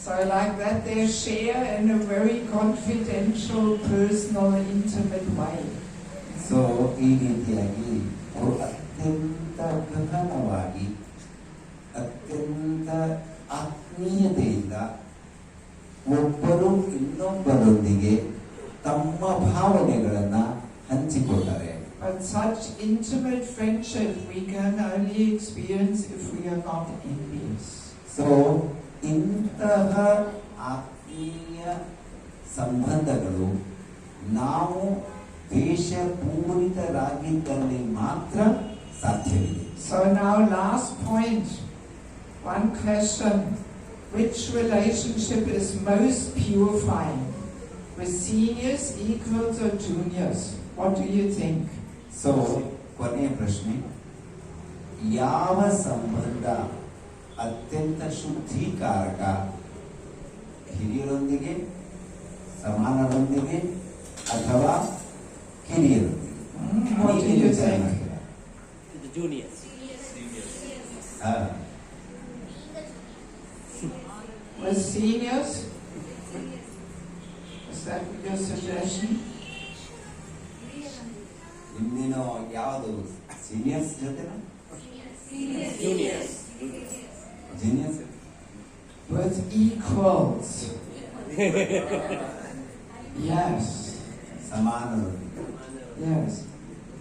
So like that, they share in a very confidential, personal, intimate way. So ಈ ರೀತಿಯಾಗಿ ಅವರು ಅತ್ಯಂತ ಗಹನವಾಗಿ, ಅತ್ಯಂತ ಆತ್ಮೀಯತೆಯಿಂದ ಒಬ್ಬರು ಇನ್ನೊಬ್ಬರೊಂದಿಗೆ ತಮ್ಮ ಭಾವನೆಗಳನ್ನ ಹಂಚಿಕೊಳ್ತಾರೆ. But such intimate friendship we can only experience if we are not envious. So ಇಂತಹ ಆತ್ಮೀಯ ಸಂಬಂಧಗಳು ನಾವು ದ್ವೇಷಪೂರಿತರಾಗಿದ್ದಲ್ಲಿ ಮಾತ್ರ ಸಾಧ್ಯವಿದೆ. So now last point, one question: which relationship is most purifying? With seniors, equals or juniors? What do you think? So ಕೊನೆಯ ಪ್ರಶ್ನೆ, ಯಾವ ಸಂಬಂಧ ಅತ್ಯಂತ ಶುದ್ಧೀಕಾರಕ? ಹಿರಿಯರೊಂದಿಗೆ, ಸಮಾನರೊಂದಿಗೆ ಅಥವಾ ಕಿರಿಯರೊಂದಿಗೆ? What do you think? The juniors. With seniors? Is that your suggestion? ಇಂದಿನ ಯಾವುದು seniors ಜೊತೆನಾ Juniors. Juniors? With equals. Yes. ಸಮಾನರೊಂದಿಗೆ. Yes.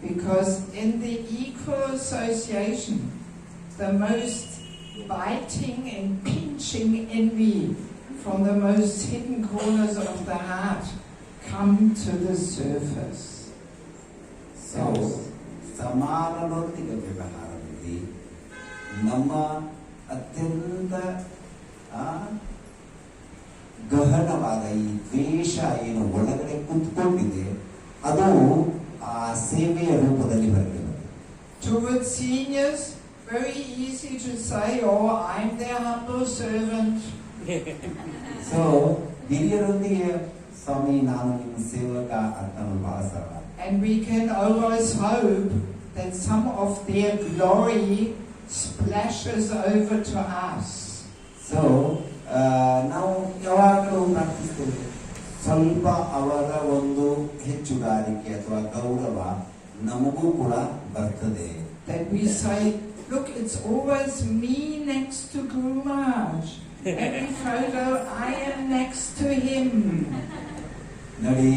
Because in the equal association, the most biting and pinching envy from the most hidden corners of the heart come to the surface. So ಸಮಾನರೊಂದಿಗೆ ವ್ಯವಹಾರದಲ್ಲಿ ನಮ್ಮ ಅತ್ಯಂತ ಗಹನವಾದ ಈ ದ್ವೇಷ ಏನು ಒಳಗಡೆ ಕುತ್ಕೊಂಡಿದೆ, ಅದು ಆ ಸೇವೆಯ ರೂಪದಲ್ಲಿ ಹೊರಗೆ ಬರುತ್ತೆ. Towards seniors, very easy to say, oh, I'm their humble servant. So ಹಿರಿಯರೊಂದಿಗೆ ಸ್ವಾಮಿ ನಾನು ನಿಮ್ಮ ಸೇವಕ ಅಂತ ಬಹಳ ಸರಳ. And we can always hope that some of their glory splashes over to us. So ನಾವು ಯಾವಾಗಲೂ ಪ್ರಾರ್ಥಿಸ್ತೇವೆ ಸ್ವಲ್ಪ ಅವರ ಒಂದು ಹೆಚ್ಚುಗಾರಿಕೆ ಅಥವಾ ಗೌರವ ನಮಗೂ ಕೂಡ ಬರ್ತದೆ. That we say, look, it's always me next to Guru Maharaj. Every photo, I am next to him. ನೋಡಿ,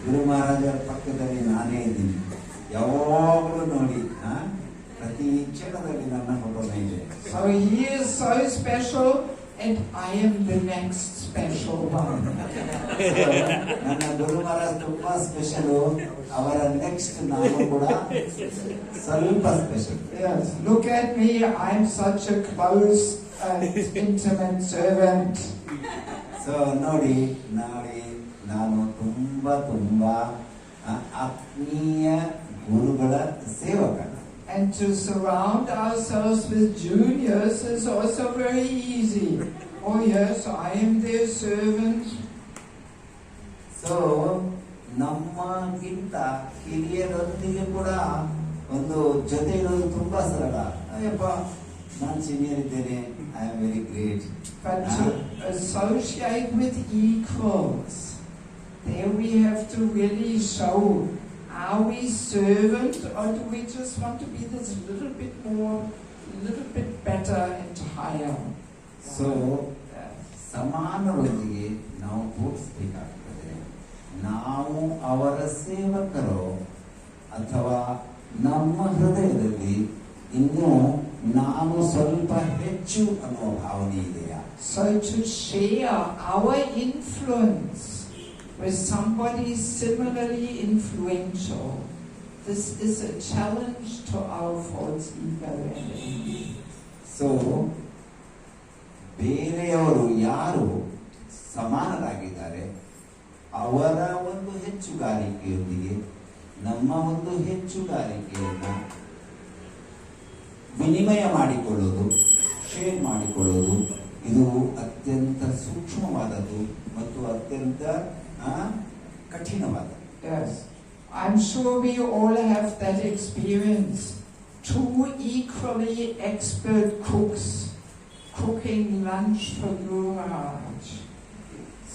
ಗುರು ಮಹಾರಾಜರ ಪಕ್ಕದಲ್ಲಿ ನಾನೇ ಇದ್ದೀನಿ, ಯಾವಾಗಲೂ ನೋಡಿ, ಪ್ರತಿ ಕ್ಷಣದಲ್ಲಿ ನನ್ನ ಫೋಟೋನೇ ಇದೆ. So he is so special, and I am the next special one. ನನ್ನ ಗುರು ಮಹಾರಾಜ್ ತುಂಬಾ ಸ್ಪೆಷಲ್, ಅವರ ನೆಕ್ಸ್ಟ್ ನಾನು ಕೂಡ ಸ್ವಲ್ಪ special. Yes, look at me, I'm such a close and intimate servant. So ನೋಡಿ ನಾನು ತುಂಬಾ ತುಂಬಾ ಆತ್ಮೀಯ ಗುರುಗಳ ಸೇವಕ. And to surround ourselves with juniors is also very easy. Oh yes, I am their servant. So ನಮ್ಮಗಿಂತ ಹಿರಿಯರೊಂದಿಗೆ ಕೂಡ ಒಂದು ಜೊತೆ ಇರೋದು ತುಂಬಾ ಸರಳ. ಅಯ್ಯಪ್ಪ ನಾನು ಸೀನಿಯರ್ ಇದ್ದೇನೆ, I am very great. But to associate with equals, there we have to really show, are we servant or do we just want to be this little bit more, little bit better and higher? So ಸಮಾನರೊಂದಿಗೆ ನಾವು ತೋರಿಸಬೇಕಾಗ್ತದೆ ನಾವು ಅವರ ಸೇವಕರು ಅಥವಾ ನಮ್ಮ ಹೃದಯದಲ್ಲಿ ಇನ್ನೂ ನಾನು ಸ್ವಲ್ಪ ಹೆಚ್ಚು ಅನ್ನೋ ಭಾವನೆ ಇದೆಯಾ. So to share our influence with somebody similarly influential, this is a challenge to our false ego and envy. So ಬೇರೆಯವರು ಯಾರು ಸಮಾನರಾಗಿದ್ದಾರೆ ಅವರ ಒಂದು ಹೆಚ್ಚುಗಾರಿಕೆಯೊಂದಿಗೆ ನಮ್ಮ ಒಂದು ಹೆಚ್ಚುಗಾರಿಕೆಯನ್ನ ವಿನಿಮಯ ಮಾಡಿಕೊಳ್ಳೋದು, ಶೇರ್ ಮಾಡಿಕೊಳ್ಳೋದು, ಇದು ಅತ್ಯಂತ ಸೂಕ್ಷ್ಮವಾದದ್ದು ಮತ್ತು ಅತ್ಯಂತ ಕಠಿಣವಾದದ್ದು. Yes, I'm sure we all have that experience. Two equally expert cooks cooking lunch for Guru Maharaj.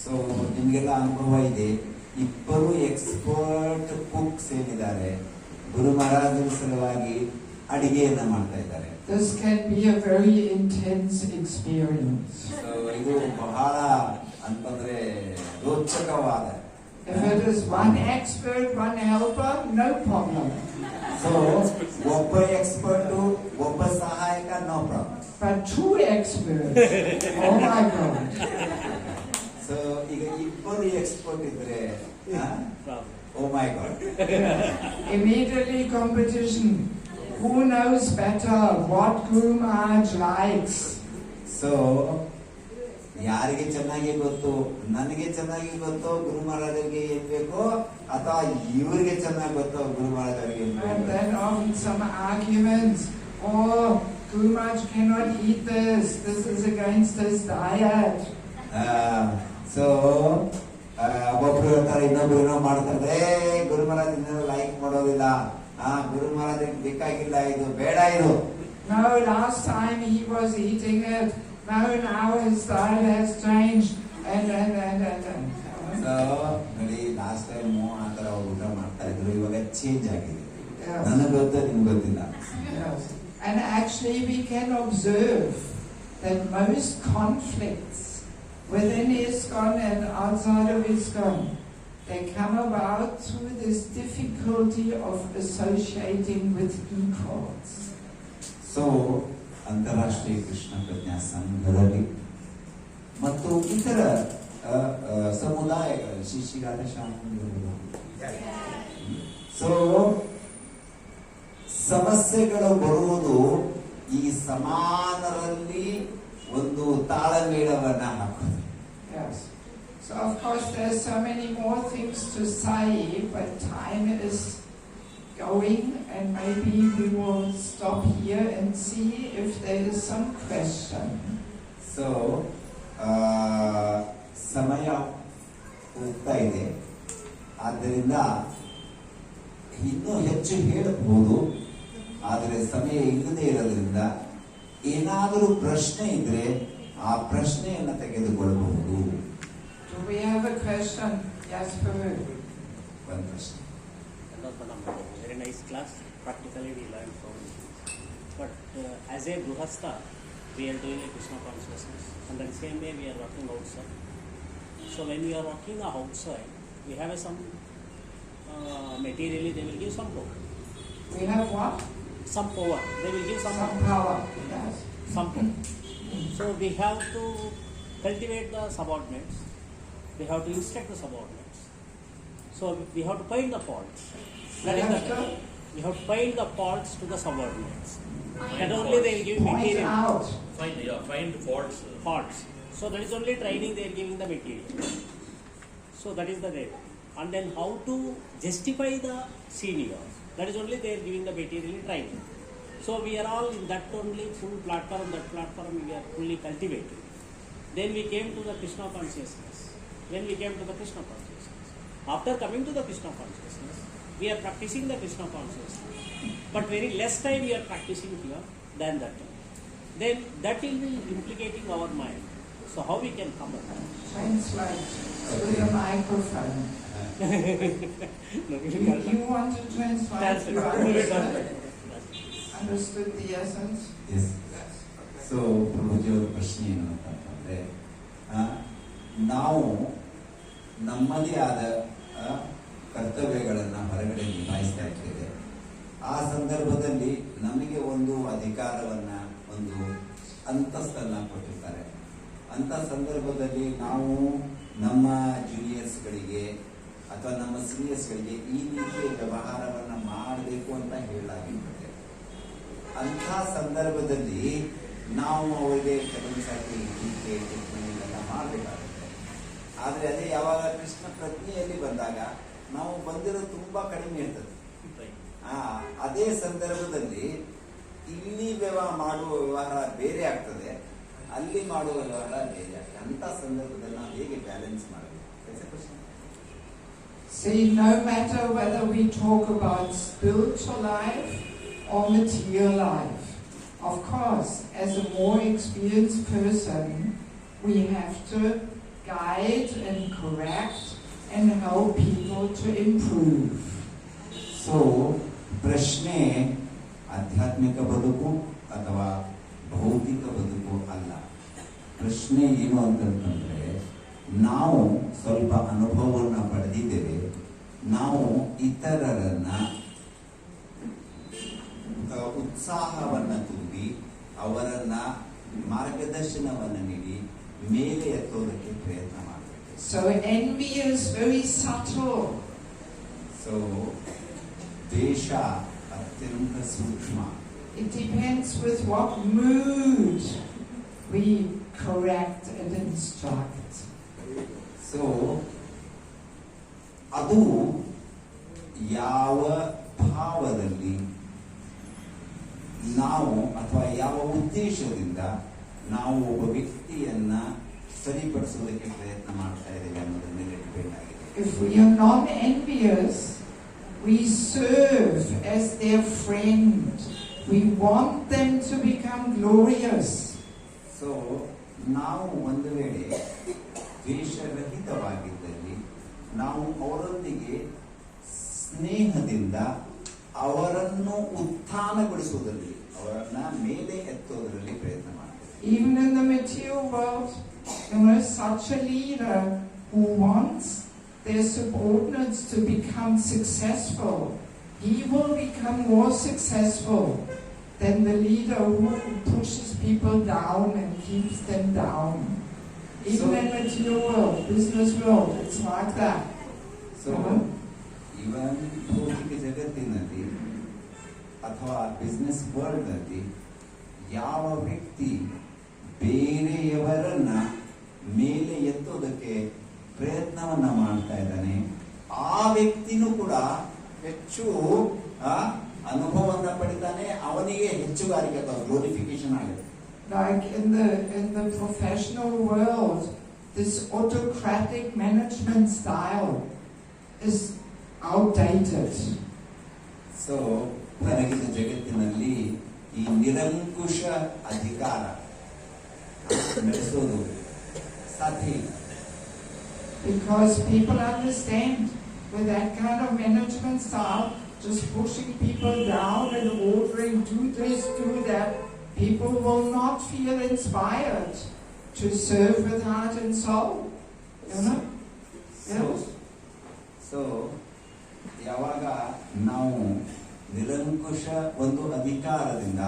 So ನಿಮಗೆಲ್ಲ ಅನುಭವ ಇದೆ, ಇಬ್ಬರು ಎಕ್ಸ್ಪರ್ಟ್ ಕುಕ್ಸ್ ಏನಿದ್ದಾರೆ ಗುರು ಮಹಾರಾಜರ ಸಲುವಾಗಿ ಅಡಿಗೆಯನ್ನ ಮಾಡ್ತಾ ಇದ್ದಾರೆ. This can be a very intense experience. So ಇದು ಬಹಳ ಅಂತಂದ್ರೆ ರೋಚಕವಾದ. If it is one expert, one helper, no problem. So ಒಬ್ಬ ಎಕ್ಸ್ಪರ್ಟ್ ಒಬ್ಬ ಸಹಾಯಕ, no problem. But two experts, oh my God. So ಈಗ ಇಬ್ಬರು ಎಕ್ಸ್ಪರ್ಟ್ ಇದ್ರೆ oh my God, Immediately competition. Who knows better what Guru Maharaj likes? So ಯಾರಿಗೆ ಚೆನ್ನಾಗಿ ಗೊತ್ತು, ನನಗೆ ಚೆನ್ನಾಗಿ ಗೊತ್ತು ಗುರು ಮಹಾರಾಜರಿಗೆ ಏನ್ ಬೇಕೋ ಅಥವಾ ಇವರಿಗೆ ಚೆನ್ನಾಗಿ ಗೊತ್ತು ಗುರು ಮಹಾರಾಜರಿಗೆ ಏನ್ And ಬೇಕೋ. then often some arguments. Oh, Guru Maharaj cannot eat this. This is against his diet. So ಒಬ್ರು ಹೇಳ್ತಾರೆ, ಇನ್ನೊಬ್ರು ಏನೋ ಮಾಡ್ತಾರೆ, ಗುರು ಮಹಾರಾಜ್ ಇನ್ನೂ ಲೈಕ್ ಮಾಡೋದಿಲ್ಲ, ಗುರು ಮಹಾರಾಜರಿಗೆ ಬೇಕಾಗಿಲ್ಲ, ಇದು ಬೇಡ ಇದು. No, last time he was eating it. No, now his diet has changed. And. So ನೋಡಿ, ಲಾಸ್ಟ್ ಟೈಮ್ ಆ ತರ ಅವ್ರು ಊಟ ಮಾಡ್ತಾ ಇದ್ರು, ಇವಾಗ ಚೇಂಜ್ ಆಗಿದೆ. ನನಗೆ ಗೊತ್ತು, ನಿಮ್ಗೆ ಗೊತ್ತಿಲ್ಲ. Yes. And actually we can observe that most conflicts within ISKCON and outside of ISKCON, they come about through this difficulty of associating with equals. So ಅಂತಾರಾಷ್ಟ್ರೀಯ ಕೃಷ್ಣ ಪ್ರಜ್ಞಾ ಸಂಘದಲ್ಲಿ ಮತ್ತು ಇತರ ಸಮುದಾಯಗಳಲ್ಲಿ ಶಿಶಿಗಾರ ಶಾಂತಿಗಳು, ಸೊ ಸಮಸ್ಯೆಗಳು ಬರುವುದು ಈ ಸಮಾನರಲ್ಲಿ ಒಂದು ತಾಳಮೇಳವನ್ನ ಹಾಕೋದು. Yes. So of course there's so many more things to say, but time is going, and maybe we will stop here and see if there is some question. So ಸಮಯ ಹೋಗ್ತಾ ಇದೆ, ಆದ್ದರಿಂದ ಇನ್ನೂ ಹೆಚ್ಚು ಹೇಳಬಹುದು, ಆದರೆ ಸಮಯ ಇಲ್ಲದೆ ಇರೋದ್ರಿಂದ ಏನಾದರೂ ಪ್ರಶ್ನೆ ಇದ್ರೆ ಆ ಪ್ರಶ್ನೆಯನ್ನು ತೆಗೆದುಕೊಳ್ಳಬಹುದು. Do we have a question? Yes, Peru. ಒಂದು ಪ್ರಶ್ನೆ. Very nice class. Practically we learned so many things. But as a Gruhastha, we are doing a Krishna consciousness. And then same way we are working outside. So when we are working outside, we have some materially they will give some power. We have what? Some power. They will give Some power. Yes. some power. So we have to cultivate the subordinates. We have to instruct the subordinates. So we have to point the faults. That is the we have to point the faults to the subordinates. That only they will give Point material. out. Find faults. Faults. So that is only training they are giving the material. So that is the way. And then how to justify the seniors. That is only they are giving the material training. So we are all in that only full platform, that platform we are fully cultivated. Then we came to the Krishna consciousness. When we came to the Krishna consciousness. After coming to the Krishna consciousness, we are practicing the Krishna consciousness. But very less time we are practicing here than that time. Then that will be implicating our mind. So how we can come up? Translate through the microphone. You want to translate? You understood the essence? Yes. Yes. So ಪ್ರಭುಜಿಯವರ ಪ್ರಶ್ನೆ ಏನು ಅಂತಂದ್ರೆ, ನಾವು ನಮ್ಮದೇ ಆದ ಕರ್ತವ್ಯಗಳನ್ನು ಹೊರಗಡೆ ನಿಭಾಯಿಸ್ತಾ ಇರ್ತೇವೆ. ಆ ಸಂದರ್ಭದಲ್ಲಿ ನಮಗೆ ಒಂದು ಅಧಿಕಾರವನ್ನ, ಒಂದು ಅಂತಸ್ತನ್ನ ಕೊಟ್ಟಿರ್ತಾರೆ. ಅಂತ ಸಂದರ್ಭದಲ್ಲಿ ನಾವು ನಮ್ಮ ಜೂನಿಯರ್ಸ್ಗಳಿಗೆ ಅಥವಾ ನಮ್ಮ ಸೀನಿಯರ್ಸ್ಗಳಿಗೆ ಈ ರೀತಿಯ ವ್ಯವಹಾರವನ್ನ ಮಾಡಬೇಕು ಅಂತ ಹೇಳಲಾಗಿರ್ತದೆ. ಅಂಥ ಸಂದರ್ಭದಲ್ಲಿ ನಾವು ಅವರಿಗೆ ಕೆಲವೊಂದು ಸಾರಿ ಟೀಕೆ ಟಿಪ್ಪಣಿಗಳನ್ನ ಮಾಡಬೇಕಾಗುತ್ತೆ. ಆದರೆ ಅದೇ ಯಾವಾಗ ಕೃಷ್ಣ ಪ್ರಜ್ಞೆಯಲ್ಲಿ ಬಂದಾಗ ನಾವು ಬಂದಿರೋದು ತುಂಬಾ ಕಡಿಮೆ ಇರ್ತದೆ. ಅದೇ ಸಂದರ್ಭದಲ್ಲಿ ಇಲ್ಲಿ ಮಾಡುವ ವ್ಯವಹಾರ ಬೇರೆ ಆಗ್ತದೆ, ಅಲ್ಲಿ ಮಾಡುವ ವ್ಯವಹಾರ ಬೇರೆ ಆಗ್ತದೆ. ಅಂತ ಸಂದರ್ಭದಲ್ಲಿ ನಾವು ಹೇಗೆ ಬ್ಯಾಲೆನ್ಸ್ ಮಾಡಬೇಕು? See, no matter whether we talk about spiritual life or material life, of course, as a more experienced person, we have to guide and correct and help people to improve. So ಪ್ರಶ್ನೆ ಆಧ್ಯಾತ್ಮಿಕ ಬದುಕು ಅಥವಾ ಭೌತಿಕ ಬದುಕು ಅಲ್ಲ. ಪ್ರಶ್ನೆ ಏನು ಅಂತಂದ್ರೆ, ನಾವು ಸ್ವಲ್ಪ ಅನುಭವವನ್ನು ಪಡೆದಿದ್ದೇವೆ, ನಾವು ಇತರರನ್ನ ಉತ್ಸಾಹವನ್ನ ತುಂಬಿ ಅವರನ್ನ ಮಾರ್ಗದರ್ಶನವನ್ನು ನೀಡಿ ಮೇಲೆ ಎತ್ತೋದಕ್ಕೆ ಪ್ರಯತ್ನ ಮಾಡಬೇಕು. So envy is very subtle. So ದ್ವೇಷ ಅತ್ಯಂತ ಸೂಕ್ಷ್ಮ. It depends with what mood we correct and instruct. So ಅದು ಯಾವ ಭಾವದಲ್ಲಿ ನಾವು ಅಥವಾ ಯಾವ ಉದ್ದೇಶದಿಂದ ನಾವು ಒಬ್ಬ ವ್ಯಕ್ತಿಯನ್ನ ಸರಿಪಡಿಸೋದಕ್ಕೆ ಪ್ರಯತ್ನ ಮಾಡ್ತಾ ಇದ್ದೇವೆ ಅನ್ನೋದ್ರ ಮೇಲೆ ಡಿಪೆಂಡ್ ಆಗಿದೆ. If we are non-envious, we serve as their friend. We want them to become glorious. So ನಾವು ಒಂದು ವೇಳೆ ದ್ವೇಷರಹಿತವಾಗಿದ್ದಲ್ಲಿ ನಾವು ಅವರೊಂದಿಗೆ ಸ್ನೇಹದಿಂದ ಅವರನ್ನು ಉತ್ಥಾನಗೊಳಿಸುವುದರಲ್ಲಿ, ಅವರನ್ನ ಮೇಲೆ ಎತ್ತೋದರಲ್ಲಿ ಪ್ರಯತ್ನ ಮಾಡ್ತೇವೆ. Even in the material world, such a leader who wants their subordinates to become successful, he will become more successful than the leader who pushes people down and keeps them down. Even in material world, business world, it's like that. So ಇವನ್ ಭೌತಿಕ ಜಗತ್ತಿನಲ್ಲಿ ಅಥವಾ business world ನಲ್ಲಿ ಯಾವ ವ್ಯಕ್ತಿ ಬೇರೆಯವರನ್ನ ಮೇಲೆ ಎತ್ತೋದಕ್ಕೆ ಪ್ರಯತ್ನವನ್ನ ಮಾಡ್ತಾ ಇದ್ದಾನೆ, ಆ ವ್ಯಕ್ತಿನೂ ಕೂಡ ಹೆಚ್ಚು ಅನುಭವವನ್ನು ಪಡಿತಾನೆ, ಅವನಿಗೆ ಹೆಚ್ಚುಗಾರಿಕೆ ಅಥವಾ ಗ್ಲೋರಿಫಿಕೇಶನ್ ಆಗುತ್ತೆ. Like in the professional world, this autocratic management style is outdated. So ಹೊರಗಿನ ಜಗತ್ತಿನಲ್ಲಿ ಈ ನಿರಂಕುಶ ಅಧಿಕಾರ ನಡೆಸೋದು ಸಾಧ್ಯ ಇಲ್ಲ. Because people understand with that kind of management style, just pushing people down and ordering, do this, do that, people will not feel inspired to serve with heart and soul. You know? Yes? So ಯಾವಾಗ ನಾವು ನಿರಂಕುಶ ಒಂದು ಅಧಿಕಾರದಿಂದ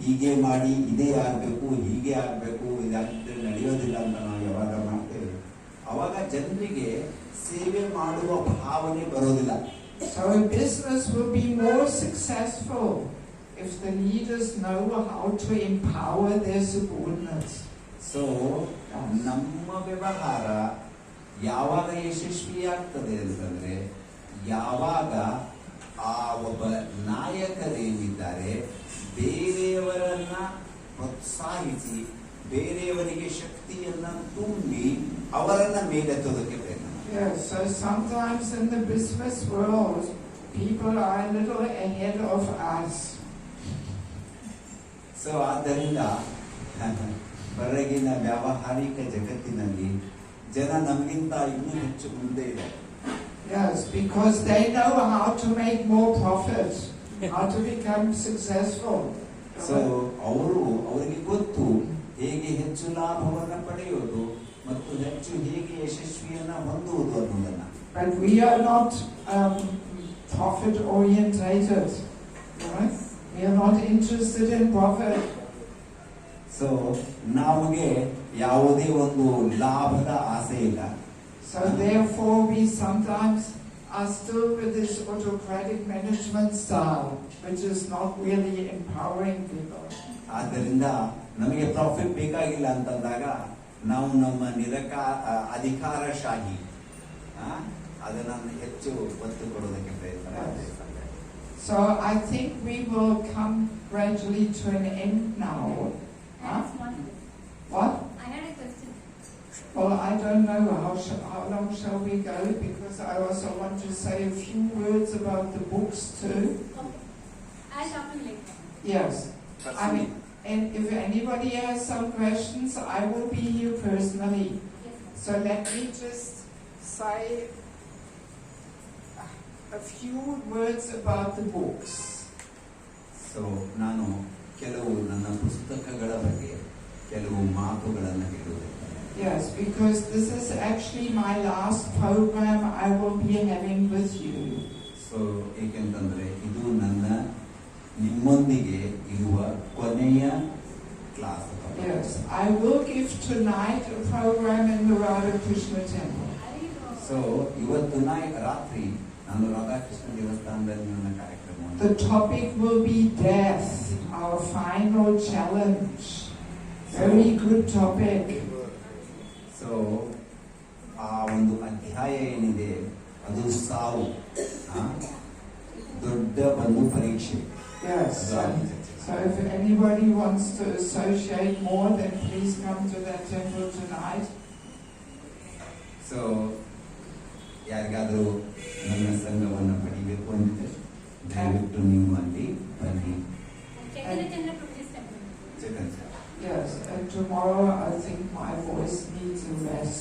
ಹೀಗೆ ಮಾಡಿ ಇದೇ ಆಗಬೇಕು, ಹೀಗೆ ಆಗಬೇಕು, ಇದಾಗಿದ್ರೆ ನಡೆಯೋದಿಲ್ಲ ಅಂತ ನಾವು ಯಾವಾಗ ಮಾಡ್ತೇವೆ, ಅವಾಗ ಜನರಿಗೆ ಸೇವೆ ಮಾಡುವ ಭಾವನೆ ಬರೋದಿಲ್ಲ. So a business will be more successful if the leaders know how to empower their subordinates. So ನಮ್ಮ ವ್ಯವಹಾರ ಯಾವಾಗ ಯಶಸ್ವಿಯಾಗ್ತದೆ ಅಂತಂದ್ರೆ, ಯಾವಾಗ ಆ ಒಬ್ಬ ನಾಯಕರೇನಿದ್ದಾರೆ ಬೇರೆಯವರನ್ನ ಪ್ರೋತ್ಸಾಹಿಸಿ, ಬೇರೆಯವರಿಗೆ ಶಕ್ತಿಯನ್ನ ತುಂಬಿ ಅವರನ್ನ ಮೇಲೆತ್ತೋದಕ್ಕೆ ಪ್ರಯತ್ನ. Yes, so sometimes in the business world, people are a little ahead of us. So ಆದ್ದರಿಂದ ಹೊರಗಿನ ವ್ಯಾವಹಾರಿಕ ಜಗತ್ತಿನಲ್ಲಿ ಜನ ನಮಗಿಂತ ಇನ್ನೂ ಹೆಚ್ಚು ಮುಂದೆ ಇದೆ. Yes, because they know how to make more profit, how to become successful. So ಅವರಿಗೆ ಗೊತ್ತು ಹೇಗೆ ಹೆಚ್ಚು ಲಾಭವನ್ನು ಪಡೆಯುವುದು ಮತ್ತು ಹೆಚ್ಚು ಹೇಗೆ ಯಶಸ್ವಿಯನ್ನ ಹೊಂದುವುದು ಅನ್ನೋದನ್ನ. But we are not profit orientated. Right? We are not interested in profit. So ನಮಗೆ ಯಾವುದೇ ಒಂದು ಲಾಭದ ಆಸೆ ಇಲ್ಲ. So therefore we sometimes are still with this autocratic management style, which is not really empowering people. ಆದ್ದರಿಂದ ನಮಗೆ profit ಬೇಕಾಗಿಲ್ಲ ಅಂತಂದಾಗ ನಾವು ನಮ್ಮ ಅಧಿಕಾರಶಾಹಿ ಅದನ್ನ ಹೆಚ್ಚು ಒತ್ತು ಕೊಡೋದಕ್ಕೆ ಪ್ರಯತ್ನ ಮಾಡ್ತೇವೆ. So I think we will come gradually to an end now. What? I had a question. Well, I don't know how long shall we go, because I also want to say a few words about the books too. I'll talk to you later. Yes. I mean, and if anybody has some questions, I will be here personally. Yes, ma'am. So let me just say a few words about the books. So ನಾನು ಕೆಲವು ನನ್ನ ಪುಸ್ತಕಗಳ ಬಗ್ಗೆ ಕೆಲವು ಮಾತುಗಳನ್ನು ಹೇಳುವುದಿಲ್ಲ. Yes, because this is actually my last program I will be having with you. So ಏಕೆಂತಂದ್ರೆ ಇದು ನನ್ನ ನಿಮ್ಮೊಂದಿಗೆ ಇರುವ ಕೊನೆಯ class. Yes, I will give tonight a program in the Radha Krishna temple. So ಇವತ್ತು ರಾತ್ರಿ ನಾನು ರಾಧಾಕೃಷ್ಣ ದೇವಸ್ಥಾನದಲ್ಲಿ ನನ್ನ ಕಾರ್ಯಕ್ರಮವನ್ನು. The topic will be death, our final challenge. Very good topic. So ಆ ಒಂದು ಅಧ್ಯಾಯ ಏನಿದೆ ಅದು ಸಾವು, ದೊಡ್ಡ ಒಂದು ಪರೀಕ್ಷೆ. Yes. So if anybody wants to associate more, then please come to that temple tonight. So ಯಾರಿಗಾದರೂ ನನ್ನ ಸಂಘವನ್ನು ಪಡಿಬೇಕು ಅಂತಿದೆ ದಯವಿಟ್ಟು ನೀವು ಅಲ್ಲಿ ಬನ್ನಿ. Yes, and tomorrow I think my voice needs a rest.